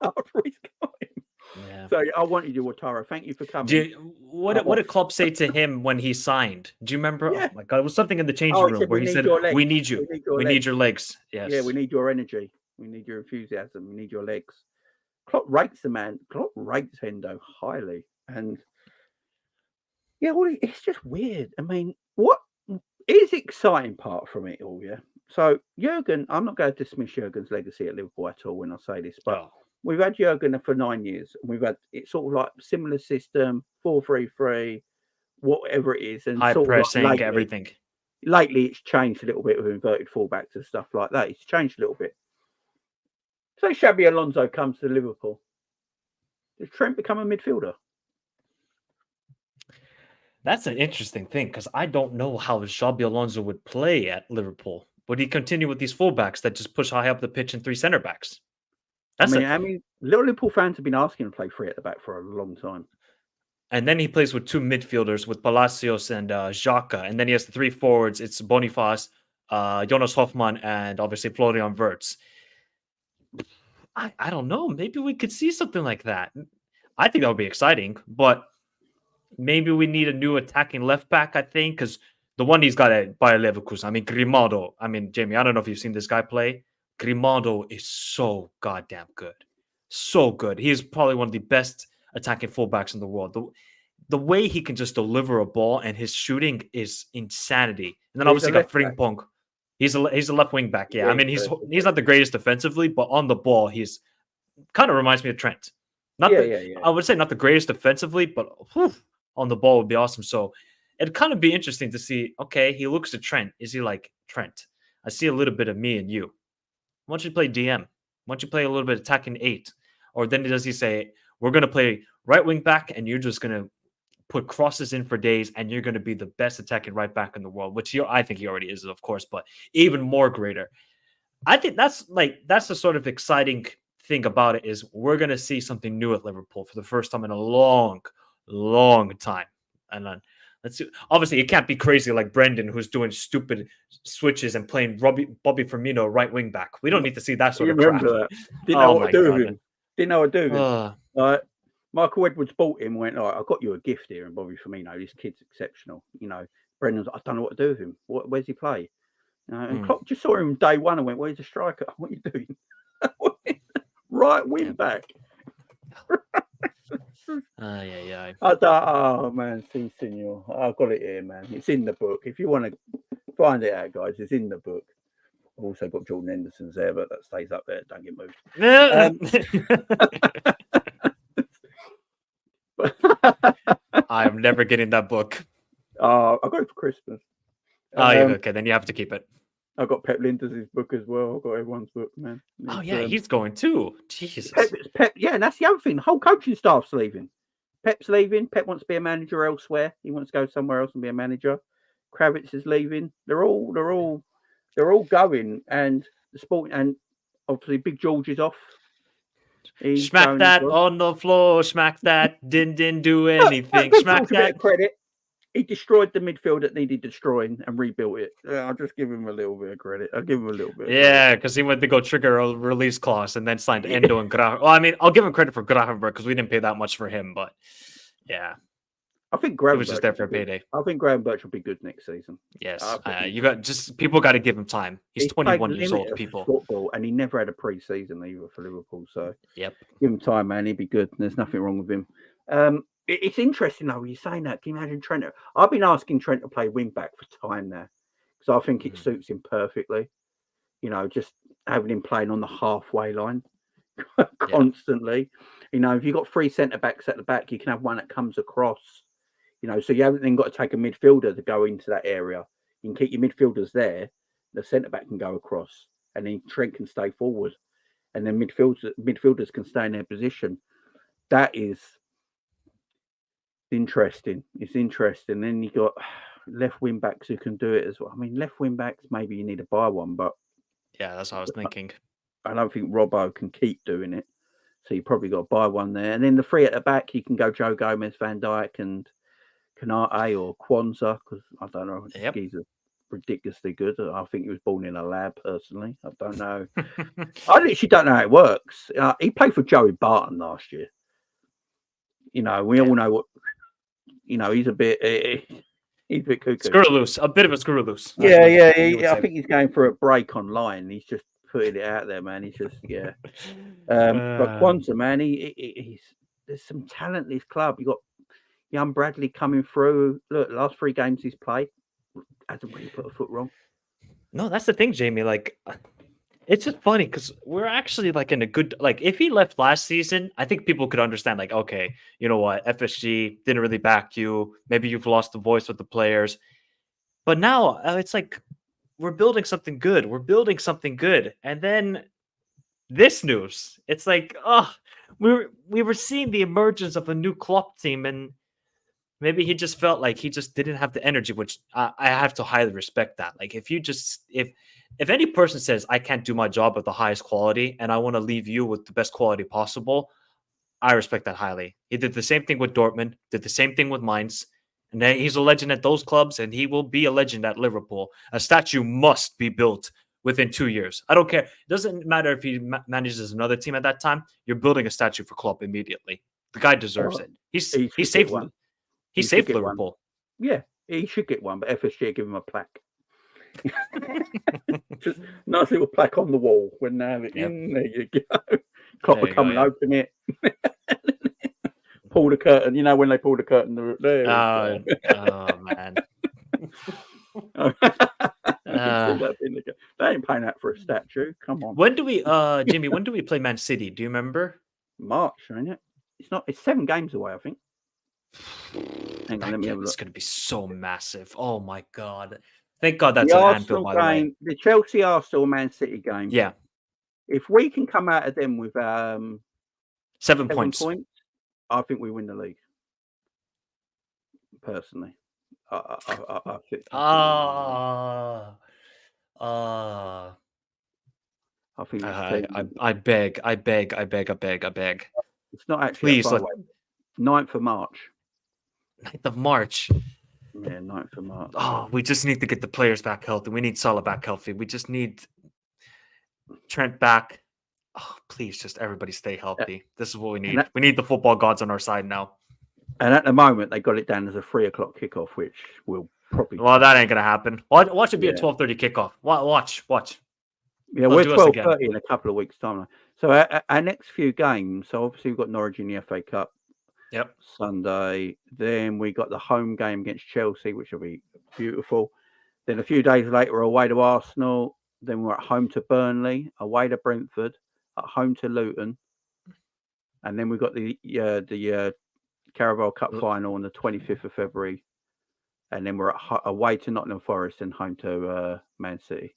after he's got him. Yeah. So I wanted you, Wataru. Thank you for coming. What did Klopp say to him when he signed? Do you remember? Yeah. Oh my God, it was something in the changing room where he said, "We need you. We need your legs." Yes. Yeah, we need your energy. We need your enthusiasm. We need your legs. Klopp rates the man. Klopp rates Endo highly, and yeah, it's just weird. I mean, what is the exciting part from it all? Yeah. So Jurgen, I'm not going to dismiss Jurgen's legacy at Liverpool at all when I say this, but we've had Jurgen for 9 years, and we've had it's sort of like similar system, 4-3-3, whatever it is, and high sort pressing, of like everything. Lately, it's changed a little bit with inverted fullbacks and stuff like that. It's changed a little bit. So Xabi Alonso comes to Liverpool. Does Trent become a midfielder? That's an interesting thing because I don't know how Xabi Alonso would play at Liverpool. Would he continue with these fullbacks that just push high up the pitch and 3 centre backs? I mean, Liverpool fans have been asking him to play 3 at the back for a long time. And then he plays with 2 midfielders with Palacios and Xhaka. And then he has the 3 forwards. It's Boniface, Jonas Hoffmann, and obviously Florian Wirtz. I don't know. Maybe we could see something like that. I think that would be exciting, but maybe we need a new attacking left back, I think, because the one he's got at Bayer Leverkusen, I mean, Grimaldo. I mean, Jamie, I don't know if you've seen this guy play. Grimaldo is so goddamn good. So good. He is probably one of the best attacking fullbacks in the world. The way he can just deliver a ball and his shooting is insanity. And then obviously got Frimpong. He's a left wing back. Yeah, I mean, he's not the greatest defensively, but on the ball, he's kind of reminds me of Trent. I would say not the greatest defensively, but on the ball would be awesome. So it'd kind of be interesting to see, okay, he looks at Trent. Is he like, Trent, I see a little bit of me and you. Why don't you play DM? Why don't you play a little bit attacking 8? Or then does he say, we're going to play right wing back and you're just going to put crosses in for days and you're going to be the best attacking right back in the world, which I think he already is, of course, but even more greater. I think that's the sort of exciting thing about it is we're going to see something new at Liverpool for the first time in a long, long time. And then Obviously, it can't be crazy like Brendan, who's doing stupid switches and playing Bobby Firmino right wing back. We don't need to see that sort You of crap. remember that? Didn't know Oh what my to do with god. him. Didn't know what to do with him. Uh, Like Michael Edwards bought him. Went, all right, I've got you a gift here, and Bobby Firmino. This kid's exceptional. Brendan's. I don't know what to do with him. Where's he play? And Klopp just saw him day one and went, "Where's the striker? What are you doing? Right wing back." yeah. I thought, oh man, see, senor, I've got it here, man. It's in the book. If you want to find it out, guys, it's in the book. I've also got Jordan Henderson's there, but that stays up there. Don't get moved. I am never getting that book. I got it for Christmas. Okay, then you have to keep it. I got Pep Linders' book as well. I've got everyone's book, man. He's going too. Jesus. Pep, yeah, and that's the other thing. The whole coaching staff's leaving. Pep's leaving. Pep wants to be a manager elsewhere. He wants to go somewhere else and be a manager. Kravitz is leaving. They're all going, and the sport, and obviously Big George is off. He's smack that on the floor. Smack that. Didn't do anything. Smack that. A bit of credit. He destroyed the midfield that needed destroying and rebuilt it. I'll just give him a little bit of credit. I'll give him a little bit. Yeah, because he went to go trigger a release clause and then signed Endo and Graham. Well, I mean, I'll give him credit for Gravenberg because we didn't pay that much for him, but yeah. I think Graham was just there for a payday. I think Graham Birch will be good next season. Yes, people got to give him time. He's 21 years old. People football, and he never had a pre-season either for Liverpool. So yep, give him time, man. He'd be good. There's nothing wrong with him. It's interesting though. You're saying that. Can you imagine Trent? I've been asking Trent to play wing back for time now because I think it suits him perfectly. Just having him playing on the halfway line constantly. If you've got three centre backs at the back, you can have one that comes across. So you haven't then got to take a midfielder to go into that area. You can keep your midfielders there. The centre back can go across, and then Trent can stay forward, and then midfielders can stay in their position. That is interesting. It's interesting. Then you got left wing backs who can do it as well. I mean, left wing backs, maybe you need to buy one, but yeah, that's what I was thinking. I don't think Robbo can keep doing it, so you probably got to buy one there. And then the three at the back, you can go Joe Gomez, Van Dijk, and Canate or Kwanzaa, because I don't know. Yep. He's ridiculously good. I think he was born in a lab, personally. I don't know. I literally don't know how it works. He played for Joey Barton last year. We all know what. He's a bit cuckoo. Screw loose, a bit of a screw loose. Yeah. I think he's going for a break online. He's just putting it out there, man. He's just but Kwanzaa, man, he's there's some talent in his club. You got young Bradley coming through. Look, last 3 games he's played hasn't really put a foot wrong. No, that's the thing, Jamie. Like, it's just funny because we're actually like in a good, like, if he left last season, I think people could understand, like, okay, you know what, FSG didn't really back you. Maybe you've lost the voice with the players. But now it's like we're building something good. And then this news, it's like, we were seeing the emergence of a new Klopp team, and maybe he just felt like he just didn't have the energy, which I have to highly respect that. Like, if any person says I can't do my job at the highest quality and I want to leave you with the best quality possible, I respect that highly. He did the same thing with Dortmund, did the same thing with Mainz, and then he's a legend at those clubs, and he will be a legend at Liverpool. A statue must be built within 2 years. I don't care. It doesn't matter if he manages another team at that time. You're building a statue for Klopp immediately. The guy deserves it. He saved one. He saved Liverpool. One. Yeah, he should get one, but FSG give him a plaque. Just nice little plaque on the wall when they have it in. There you go. Klopp will come and open it. Pull the curtain. You know when they pull the curtain. There. Oh man. They ain't paying that for a statue. Come on. When do we, Jimmy? When do we play Man City? Do you remember? March, ain't it? It's not. It's 7 games away, I think. Hang on, let me have a look. It's going to be so massive. Oh my god! Thank God that's an Anfield, by the way. The Chelsea, Arsenal, Man City game. Yeah. If we can come out of them with 7 points, I think we win the league. Personally, I think. I think. I beg. It's not actually. Please, 9th of March. 9th of March. Yeah, 9th of March. Oh, we just need to get the players back healthy. We need Salah back healthy. We just need Trent back. Oh, please, just everybody stay healthy. This is what we need. We need the football gods on our side now. And at the moment, they got it down as a 3:00 kickoff, which will probably. Well, that ain't gonna happen. Watch it be a 12:30 kickoff. Watch. Yeah, we're 12:30 in a couple of weeks' time. So our next few games. So obviously we've got Norwich in the FA Cup. Yep. Sunday. Then we got the home game against Chelsea, which will be beautiful. Then a few days later, we're away to Arsenal. Then we're at home to Burnley, away to Brentford, at home to Luton, and then we've got the Carabao Cup final on the 25th of February, and then we're away to Nottingham Forest and home to Man City.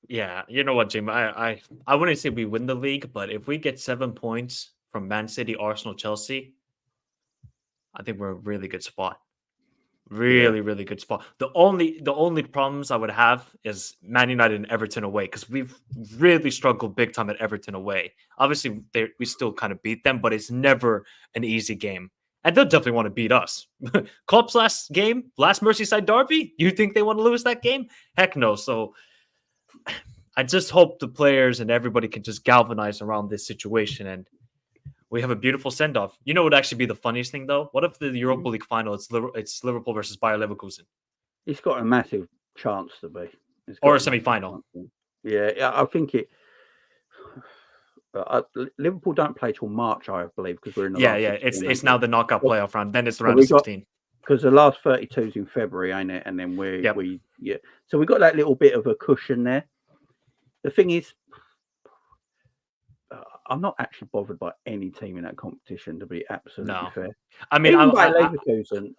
Yeah, you know what, Jim? I wouldn't say we win the league, but if we get 7 points from Man City, Arsenal, Chelsea, I think we're in a really good spot. Really good spot. The only problems I would have is Man United and Everton away, because we've really struggled big time at Everton away. Obviously, we still kind of beat them, but it's never an easy game. And they'll definitely want to beat us. Klopp's last Merseyside derby, you think they want to lose that game? Heck no. So I just hope the players and everybody can just galvanize around this situation, and we have a beautiful send-off. You know what would actually be the funniest thing, though? What if the Europa League final, it's Liverpool versus Bayer Leverkusen? It's got a massive chance to be. Or a semi-final. Yeah, I think it... Liverpool don't play till March, I believe, because we're in the last 16, it's now the knockout playoff round. Then it's the round of 16. Because the last 32 is in February, ain't it? And then so we got that little bit of a cushion there. The thing is, I'm not actually bothered by any team in that competition, to be absolutely fair. I mean, Leverkusen,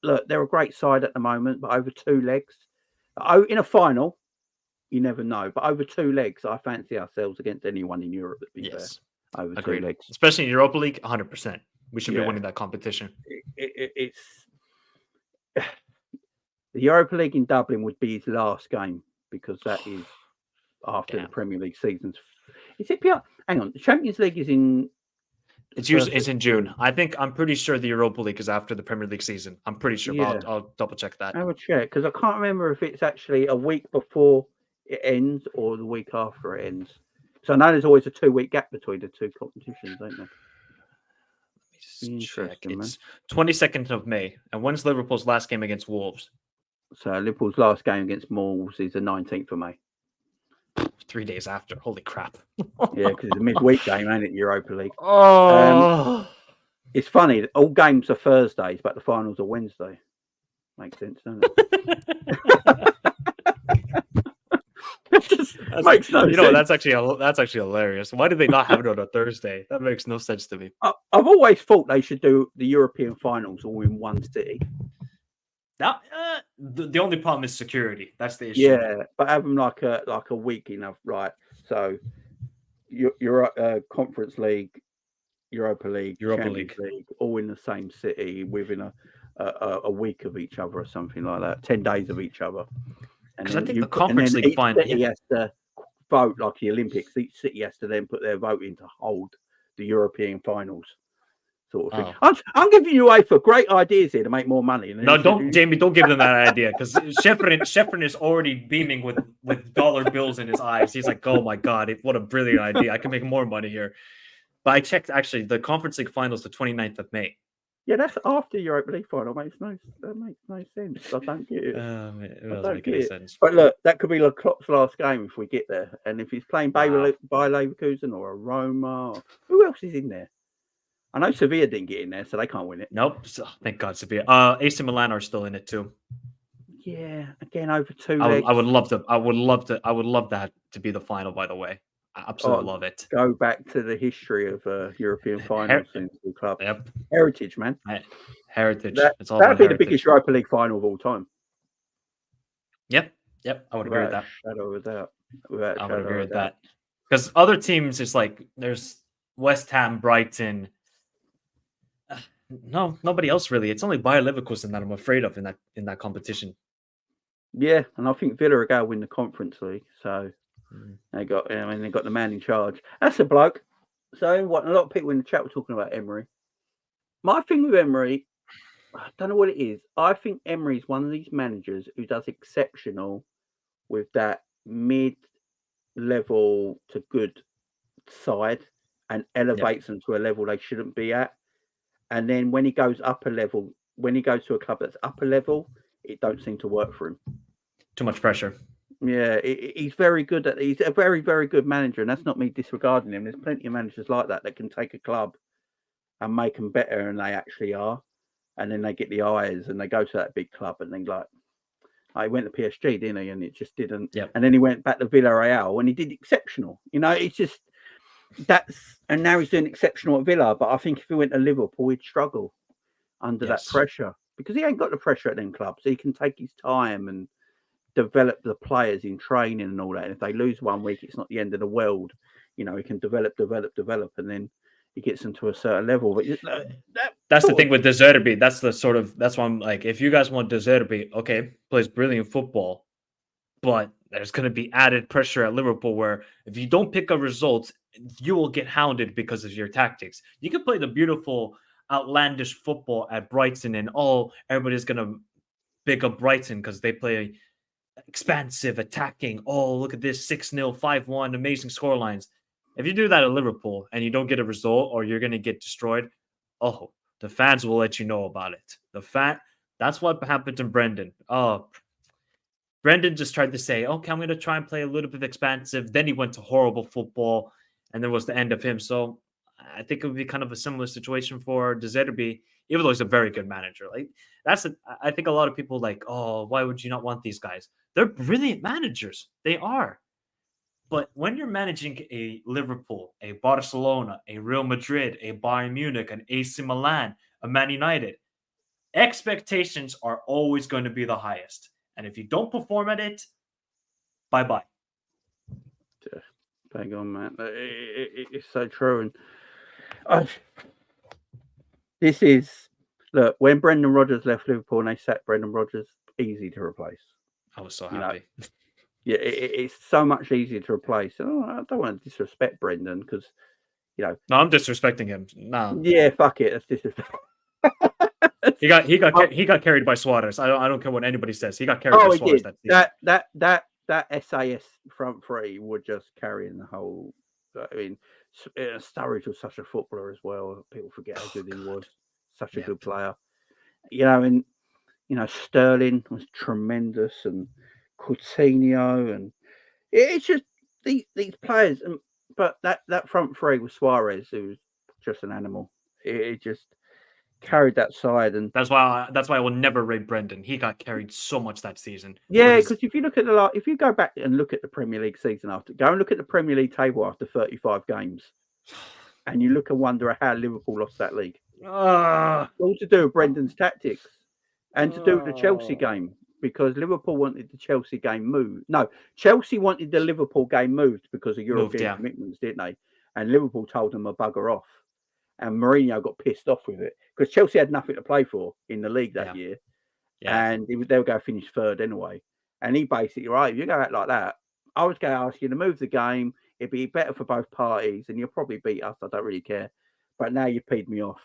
look, they're a great side at the moment, but over 2 legs, in a final, you never know. But over 2 legs, I fancy ourselves against anyone in Europe. To be fair, over agreed. 2 legs, especially in Europa League, 100%. We should be winning that competition. It's the Europa League in Dublin would be his last game, because that is after the Premier League season's. Is it PR? Hang on, the Champions League is in. It's in June. I'm pretty sure the Europa League is after the Premier League season. I'm pretty sure. But I'll double check that. I would check, because I can't remember if it's actually a week before it ends or the week after it ends. So I know there's always a 2-week gap between the two competitions, ain't there? Check. It's 22nd of May. And when's Liverpool's last game against Wolves? So Liverpool's last game against Wolves is the 19th of May. 3 days after. Holy crap. Yeah, because it's a midweek game, ain't it, Europa League? Oh. It's funny. All games are Thursdays, but the finals are Wednesday. Makes sense, doesn't it? Makes no sense. That's actually hilarious. Why did they not have it on a Thursday? That makes no sense to me. I've always thought they should do the European finals all in one city. That the only problem is security. That's the issue. Yeah, but have them like a week enough, right? So you're Conference League, Europa League, Champions League, all in the same city within a week of each other or something like that. 10 days of each other. Because I think the Conference League final, each city has to vote like the Olympics. Each city has to then put their vote in to hold the European finals. Sort of thing. I'm giving you away for great ideas here to make more money. No, Jamie, don't give them that idea, because Sheffrin is already beaming with dollar bills in his eyes. He's like, oh my God, what a brilliant idea. I can make more money here. But I checked, actually, the Conference League final is the 29th of May. Yeah, that's after Europa League final. That makes no sense. I don't get it. It doesn't make any sense. But look, that could be like Klopp's last game if we get there. And if he's playing Bayer Leverkusen or a Roma, who else is in there? I know Sevilla didn't get in there, so they can't win it. Nope. Thank God, Sevilla. AC Milan are still in it too. Yeah, again over 2 legs. I would love that to be the final. By the way, I absolutely love it. Go back to the history of European finals in the club. Yep. Heritage, man. Heritage. That'd be the biggest Europa League final of all time. Yep. I would agree with that. Shadow of a doubt. I would agree with that. Because other teams, it's like there's West Ham, Brighton. No, nobody else really. It's only Bayer Leverkusen that I'm afraid of in that competition. Yeah, and I think Villa are going to win the Conference League. So they got the man in charge. That's a bloke. So what? A lot of people in the chat were talking about Emery. My thing with Emery, I don't know what it is. I think Emery's one of these managers who does exceptional with that mid-level to good side and elevates them to a level they shouldn't be at. And then when he goes up a level, when he goes to a club that's upper level, it don't seem to work for him. Too much pressure. Yeah, he's very good at. He's a very, very good manager, and that's not me disregarding him. There's plenty of managers like that can take a club and make them better than they actually are, and then they get the eyes and they go to that big club and then like, he went to PSG, didn't he? And it just didn't. Yep. And then he went back to Villarreal and he did exceptional. You know, it's just and now he's doing exceptional at Villa. But I think if he went to Liverpool, he'd struggle under that pressure because he ain't got the pressure at them clubs. He can take his time and develop the players in training and all that. And if they lose 1 week, it's not the end of the world. You know, he can develop, and then he gets them to a certain level. But that's the thing with De Zerbi. That's why I'm like, if you guys want De Zerbi, okay, plays brilliant football, but there's going to be added pressure at Liverpool where if you don't pick up results, you will get hounded because of your tactics. You can play the beautiful, outlandish football at Brighton, and everybody's going to pick up Brighton because they play expansive, attacking. Oh, look at this 6-0, 5-1, amazing scorelines. If you do that at Liverpool and you don't get a result or you're going to get destroyed, the fans will let you know about it. That's what happened to Brendan. Brendan just tried to say, okay, I'm going to try and play a little bit expansive. Then he went to horrible football, and there was the end of him. So I think it would be kind of a similar situation for De Zerbi, even though he's a very good manager. Like I think a lot of people like, why would you not want these guys? They're brilliant managers. They are. But when you're managing a Liverpool, a Barcelona, a Real Madrid, a Bayern Munich, an AC Milan, a Man United, expectations are always going to be the highest. And if you don't perform at it, bye-bye. Yeah, bang on, man. It's so true. And look, when Brendan Rodgers left Liverpool and they sacked Brendan Rodgers, easy to replace. I was so happy. Yeah, it's so much easier to replace. I don't want to disrespect Brendan because, No, I'm disrespecting him. No. Yeah, fuck it. That's disrespect. He got carried by Suarez. I don't care what anybody says. He got carried by Suarez. That SAS front three were just carrying the whole. I mean, Sturridge was such a footballer as well. People forget how good he was. Such a good player. And Sterling was tremendous, and Coutinho, and it's just these players. But that front three with Suarez, who was just an animal. It just carried that side, and that's why I will never rate Brendan. He got carried so much that season. Yeah, because if you look at if you go back and look at the Premier League season go and look at the Premier League table after 35 games, and you look and wonder how Liverpool lost that league. All to do with Brendan's tactics, and to do with the Chelsea game, because Liverpool wanted the Chelsea game moved. No, Chelsea wanted the Liverpool game moved because of European commitments, didn't they? And Liverpool told them to bugger off. And Mourinho got pissed off with it because Chelsea had nothing to play for in the league that year. Yeah. And they would go finish third anyway. And he basically, right, if you go out like that, I was going to ask you to move the game. It'd be better for both parties, and you'll probably beat us. I don't really care. But now you've peed me off.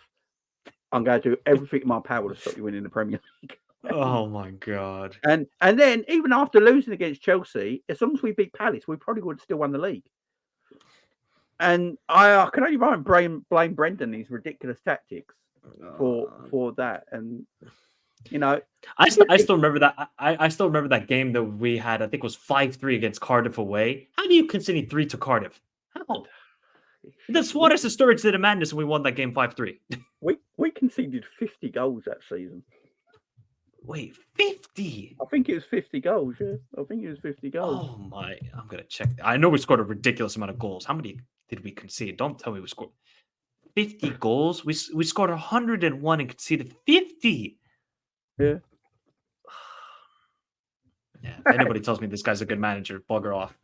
I'm going to do everything in my power to stop you winning the Premier League. Oh, my God. And then, even after losing against Chelsea, as long as we beat Palace, we probably would have still won the league. And I can only blame Brendan, these ridiculous tactics for that. And I still remember that. I still remember that game that we had. I think it was 5-3 against Cardiff away. How do you concede 3 to Cardiff? How? The Suarez and Sturridge did a madness, and we won that game 5-3. We conceded 50 goals that season. Wait, 50? I think it was 50 goals. Yeah, I think it was 50 goals. Oh my! I'm gonna check. I know we scored a ridiculous amount of goals. How many did we concede? Don't tell me we scored 50 goals. We scored 101 and conceded 50. Yeah. Yeah. If anybody tells me this guy's a good manager, bugger off.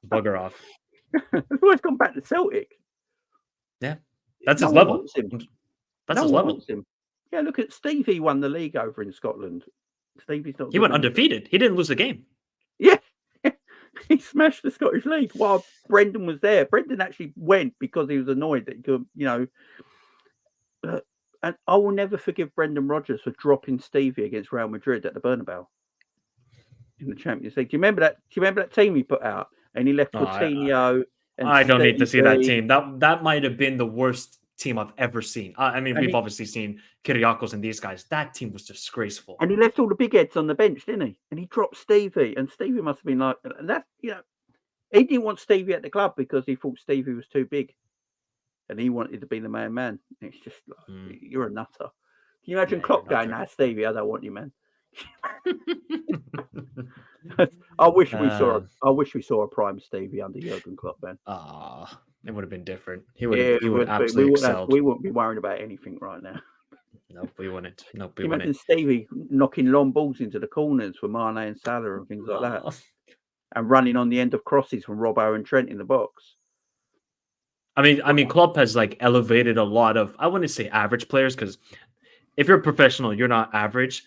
Bugger off. He's always gone back to Celtic. Yeah, that's his level. That's his level. Yeah, look at Stevie won the league over in Scotland. Stevie's not. He went undefeated. He didn't lose a game. Yeah. He smashed the Scottish League while Brendan was there. Brendan actually went because he was annoyed that he could, and I will never forgive Brendan Rodgers for dropping Stevie against Real Madrid at the Bernabeu in the Champions League. Do you remember that? Do you remember that team he put out? And he left Coutinho and I don't need to see that Stevie. team. That might have been the worst team I've ever seen. I mean, And we've he, obviously seen Kyrgiakos and these guys. That team was disgraceful. and he left all the big heads on the bench, didn't he? And he dropped Stevie. And Stevie must have been like, and that, he didn't want Stevie at the club because he thought Stevie was too big. And he wanted to be the man. It's just like, you're a nutter. Can you imagine Klopp going, nah, Stevie, I don't want you, man. I wish we saw a prime Stevie under Jurgen Klopp, man. It would have been different. He would absolutely excelled. We wouldn't be worrying about anything right now. No, we wouldn't. No, we Imagine wouldn't. Stevie knocking long balls into the corners for Mane and Salah and things like that, and running on the end of crosses from Robbo and Trent in the box. I mean, Klopp has like elevated a lot of, I wouldn't say average players, because if you're a professional, you're not average.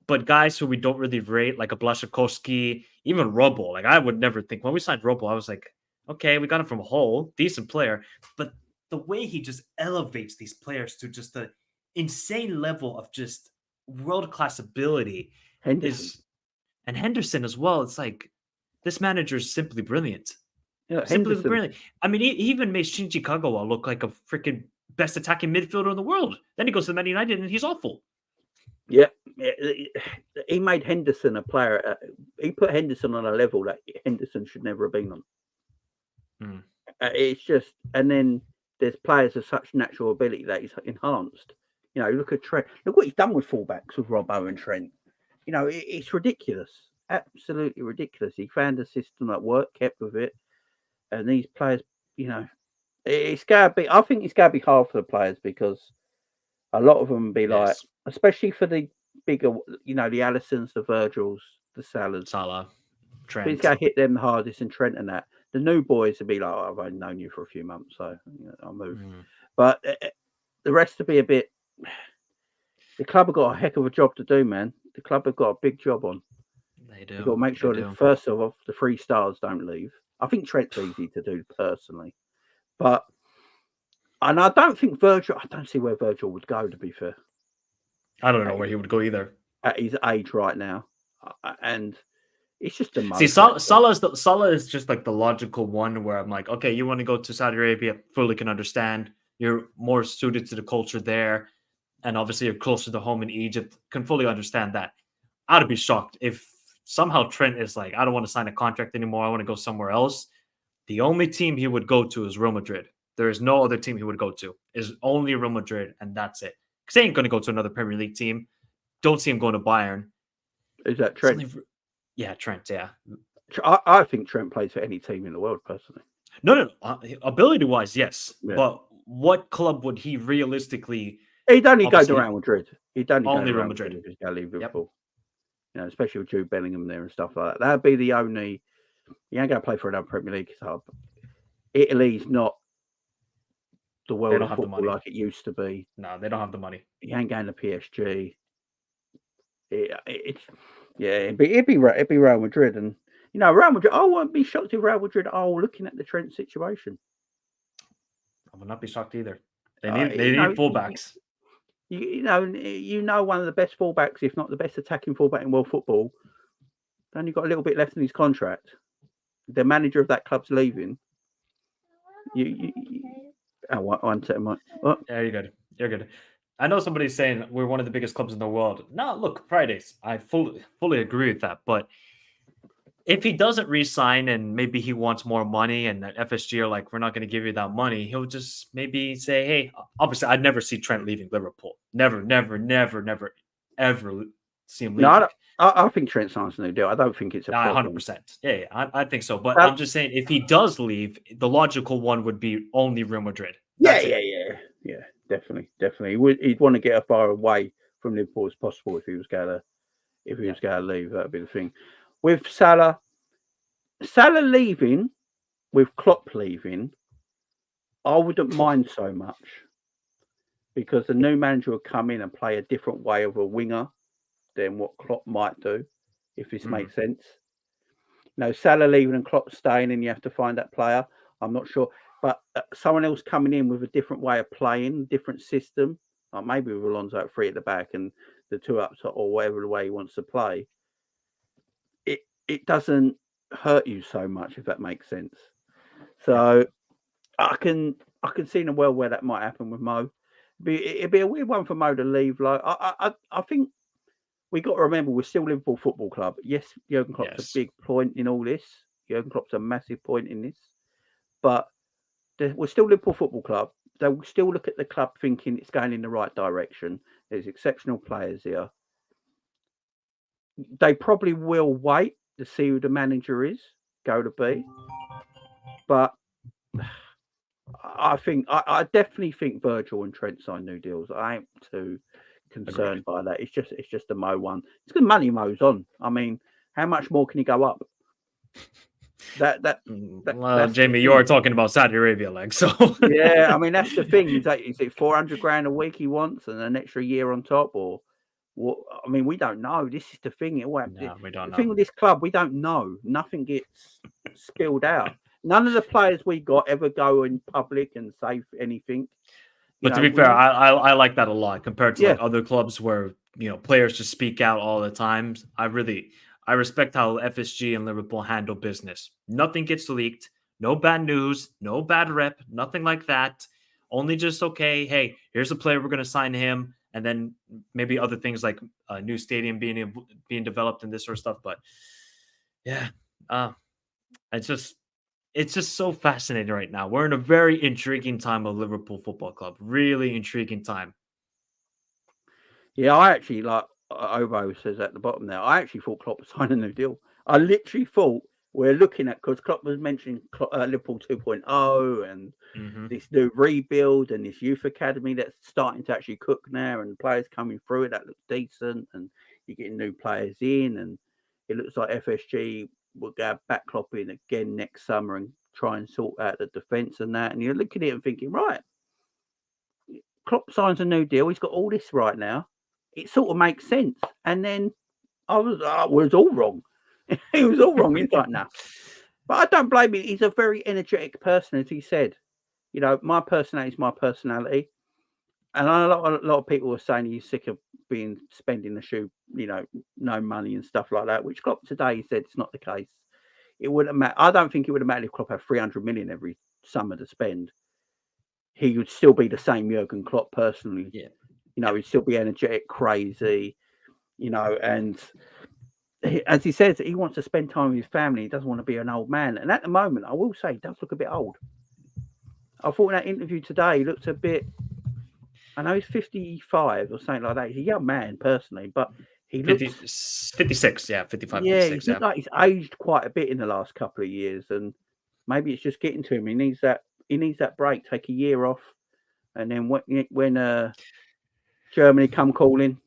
But guys who we don't really rate, like a Blaszczykowski, even Robbo, like I would never think when we signed Robbo, I was like, okay, we got him from Hull, decent player. But the way he just elevates these players to just the insane level of just world-class ability and Henderson as well. It's like, this manager is simply brilliant. Yeah, simply brilliant. I mean, he even made Shinji Kagawa look like a freaking best attacking midfielder in the world. Then he goes to Man United and he's awful. Yeah, he made Henderson a player. He put Henderson on a level that Henderson should never have been on. It's just, and then there's players of such natural ability that he's enhanced. Look at Trent. Look what he's done with fullbacks with Robbo and Trent. It's ridiculous, absolutely ridiculous. He found a system that worked, kept with it, and these players, it's gotta be. I think it's gotta be hard for the players because a lot of them be like, especially for the bigger, the Allisons, the Virgils, the Salah, Trent. It's got to hit them the hardest, and Trent and that. The new boys will be like, I've only known you for a few months, so I'll move. But the rest will be a bit. The club have got a heck of a job to do, man. The club have got a big job on. They do. You've got to make sure that first of all, the 3 stars don't leave. I think Trent's easy to do personally, and I don't think Virgil. I don't see where Virgil would go. To be fair, I don't know where he would go either at his age right now, and it's just the most. See, Salah is just like the logical one where I'm like, okay, you want to go to Saudi Arabia, fully can understand. You're more suited to the culture there, and obviously you're closer to home in Egypt. Can fully understand that. I'd be shocked if somehow Trent is like, I don't want to sign a contract anymore. I want to go somewhere else. The only team he would go to is Real Madrid. There is no other team he would go to. It's only Real Madrid, and that's it. Because he ain't going to go to another Premier League team. Don't see him going to Bayern. Is that Trent? Yeah, Trent, yeah. I think Trent plays for any team in the world, personally. No. Ability-wise, yes. Yeah. But what club would he realistically... He'd only go to Real Madrid. He'd only Real Madrid. If he's going to leave Liverpool. Yep. Especially with Jude Bellingham there and stuff like that. That'd be the only... He ain't going to play for another Premier League club. Italy's not the world of football like it used to be. No, they don't have the money. He ain't going to PSG. It'd be Real Madrid, and Real Madrid. I won't be shocked if Real Madrid are looking at the Trent situation. I would not be shocked either. They need fullbacks. One of the best fullbacks, if not the best attacking fullback in world football. Only got a little bit left in his contract. The manager of that club's leaving. One second, Mike. Yeah, you're good. You're good. I know somebody's saying we're one of the biggest clubs in the world. No, look, Fridays. I fully agree with that. But if he doesn't re-sign and maybe he wants more money and that FSG are like, we're not going to give you that money, he'll just maybe say, hey, obviously I'd never see Trent leaving Liverpool. Never, ever see him leaving. No, I think Trent signs a new deal. I don't think it's a 100%. Yeah, I think so. But I'm just saying, if he does leave, the logical one would be only Real Madrid. Yeah, definitely. He'd want to get as far away from Liverpool as possible if he was going to leave. That'd be the thing. With Salah leaving, with Klopp leaving, I wouldn't mind so much because the new manager would come in and play a different way of a winger than what Klopp might do, if this makes sense. Salah leaving and Klopp staying, and you have to find that player. I'm not sure. But someone else coming in with a different way of playing, different system, like maybe with Alonso at 3 at the back and the 2 up top, or whatever the way he wants to play, it doesn't hurt you so much, if that makes sense. So I can see in a world where that might happen with Mo. It'd be a weird one for Mo to leave. Like I think we got to remember we're still Liverpool Football Club. Yes, Jurgen Klopp's a big point in all this. Jurgen Klopp's a massive point in this, but we're still Liverpool Football Club. They will still look at the club thinking it's going in the right direction. There's exceptional players here. They probably will wait to see who the manager is going to be, but I definitely think Virgil and Trent sign new deals. I ain't too concerned by that. It's just a Mo one. It's good money Mo's on. I mean, how much more can he go up? Jamie, you are talking about Saudi Arabia, like so. Yeah, I mean that's the thing. Is it $400,000 a week he wants and an extra year on top, or what? I mean, we don't know. This is the thing. We don't the know. thing with this club, we don't know. Nothing gets spilled out. None of the players we got ever go in public and say anything. But to be fair, I like that a lot compared to like other clubs where players just speak out all the time. I respect how FSG and Liverpool handle business. Nothing gets leaked. No bad news. No bad rep. Nothing like that. Only just, okay, hey, here's a player. We're going to sign him. And then maybe other things like a new stadium being developed and this sort of stuff. But yeah, it's just so fascinating right now. We're in a very intriguing time of Liverpool Football Club. Really intriguing time. Yeah, I actually like Ovo says at the bottom there. I actually thought Klopp was signing a new deal. I literally thought we're looking at, because Klopp was mentioning Liverpool 2.0 and this new rebuild and this youth academy that's starting to actually cook now, and players coming through it that look decent, and you're getting new players in, and it looks like FSG will go back Klopp in again next summer and try and sort out the defence and that. And you're looking at it and thinking, right, Klopp signs a new deal. He's got all this right now. It sort of makes sense. And then I was all wrong. He was all wrong. He's like, nah. But I don't blame him. He's a very energetic person, as he said. My personality is my personality. And a lot of people were saying he's sick of spending the shoe, no money and stuff like that, which Klopp today said it's not the case. It wouldn't matter. I don't think it would have mattered if Klopp had 300 million every summer to spend. He would still be the same Jurgen Klopp personally. Yeah. He'd still be energetic, crazy, and as he says, he wants to spend time with his family. He doesn't want to be an old man. And at the moment, I will say, he does look a bit old. I thought in that interview today, he looked a bit, I know he's 55 or something like that. He's a young man, personally, but he looks 56, 55, yeah, 56. He looks like he's aged quite a bit in the last couple of years, and maybe it's just getting to him. He needs that break, take a year off, and then when Germany come calling,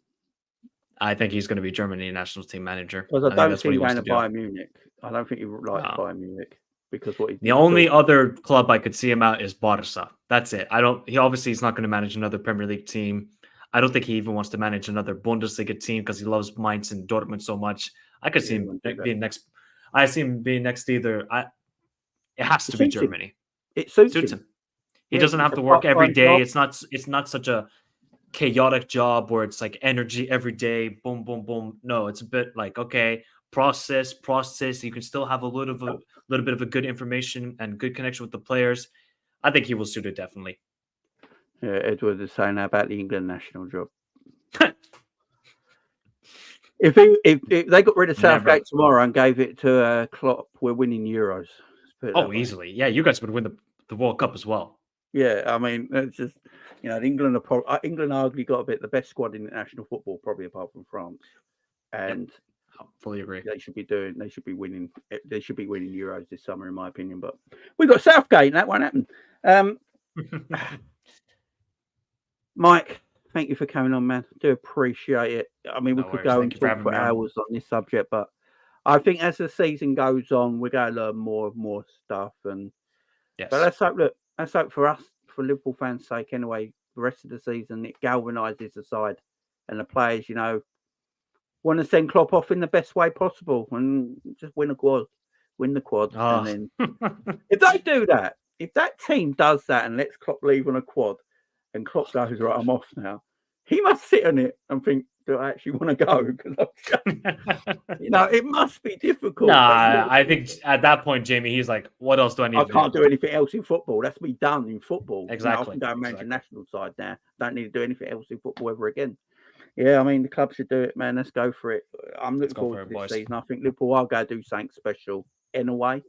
I think he's going to be Germany national team manager. Because I don't think he's going to Bayern Munich. I don't think he likes Bayern Munich because the only other club I could see him out is Barca. That's it. He's not going to manage another Premier League team. I don't think he even wants to manage another Bundesliga team because he loves Mainz and Dortmund so much. I could see him being next. I see him being next to either. It has to be Germany. It suits him. He doesn't have to work every day. It's not such a chaotic job where it's like energy every day, boom, boom, boom. No, it's a bit like, okay, process. You can still have a little bit of a good information and good connection with the players. I think he will suit it definitely. Yeah, Edward is saying about the England national job. If they got rid of Southgate tomorrow and gave it to Klopp, we're winning Euros. Easily. Yeah, you guys would win the World Cup as well. Yeah, I mean, it's just, England arguably got the best squad in international football, probably apart from France. And I fully agree. They should be winning Euros this summer, in my opinion. But we got Southgate, and that won't happen. Mike, thank you for coming on, man. Do appreciate it. I mean, we could go and talk for hours on this subject, but I think as the season goes on, we're going to learn more stuff. And but let's hope for us, for Liverpool fans' sake, anyway, the rest of the season, it galvanises the side and the players, want to send Klopp off in the best way possible and just win the quad. And then if they do that, if that team does that and lets Klopp leave on a quad and Klopp goes, right, I'm off now, he must sit on it and think, do I actually want to go? Because it must be difficult. Nah, I think at that point, Jamie, he's like, what else do I need to do? I can't do anything else in football. That's me done in football. Exactly. I can go and manage the national side now. Don't need to do anything else in football ever again. Yeah, I mean, the club should do it, man. Let's go for it. I'm looking forward to this season. I think Liverpool, I'll go do something special in a way.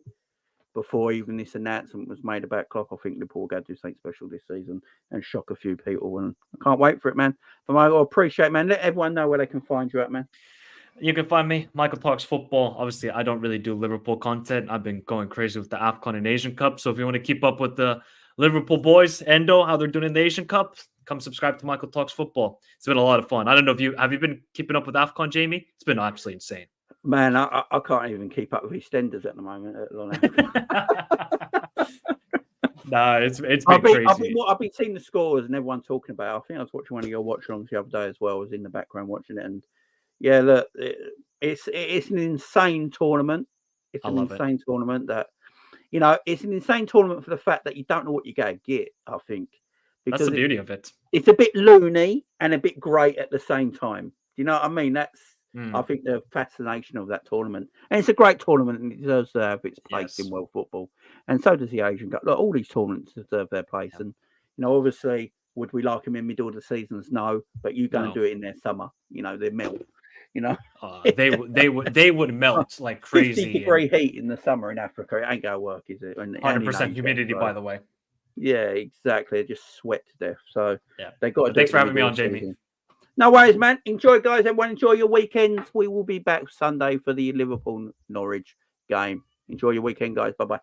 Before even this announcement was made about Klopp, I think Liverpool will go do something special this season and shock a few people. And I can't wait for it, man. But I appreciate it, man. Let everyone know where they can find you at, man. You can find me, Michael Talks Football. Obviously, I don't really do Liverpool content. I've been going crazy with the AFCON and Asian Cup. So if you want to keep up with the Liverpool boys, Endo, how they're doing in the Asian Cup, come subscribe to Michael Talks Football. It's been a lot of fun. I don't know if you have been keeping up with AFCON, Jamie? It's been absolutely insane. Man, I can't even keep up with EastEnders at the moment. Nah, it's been crazy. I've been seeing the scores and everyone talking about it. I think I was watching one of your watch-alongs the other day as well. I was in the background watching it, and yeah, look, it's an insane tournament. It's an insane tournament that, it's an insane tournament for the fact that you don't know what you're going to get, I think. Because that's the beauty of it. It's a bit loony and a bit great at the same time. You know what I mean? That's, I think, the fascination of that tournament. And it's a great tournament and it deserves to have its place in world football. And so does the Asian Cup. Look, all these tournaments deserve their place. Yeah. And, obviously, would we like them in middle of the seasons? No. But you go and do it in their summer. They melt. They would melt like crazy. 50-degree heat in the summer in Africa. It ain't going to work, is it? 100% humidity, by the way. Yeah, exactly. They just sweat to death. So they got to. Thanks for having me on, Jamie. No worries, man. Enjoy, guys. Everyone, enjoy your weekends. We will be back Sunday for the Liverpool Norwich game. Enjoy your weekend, guys. Bye bye.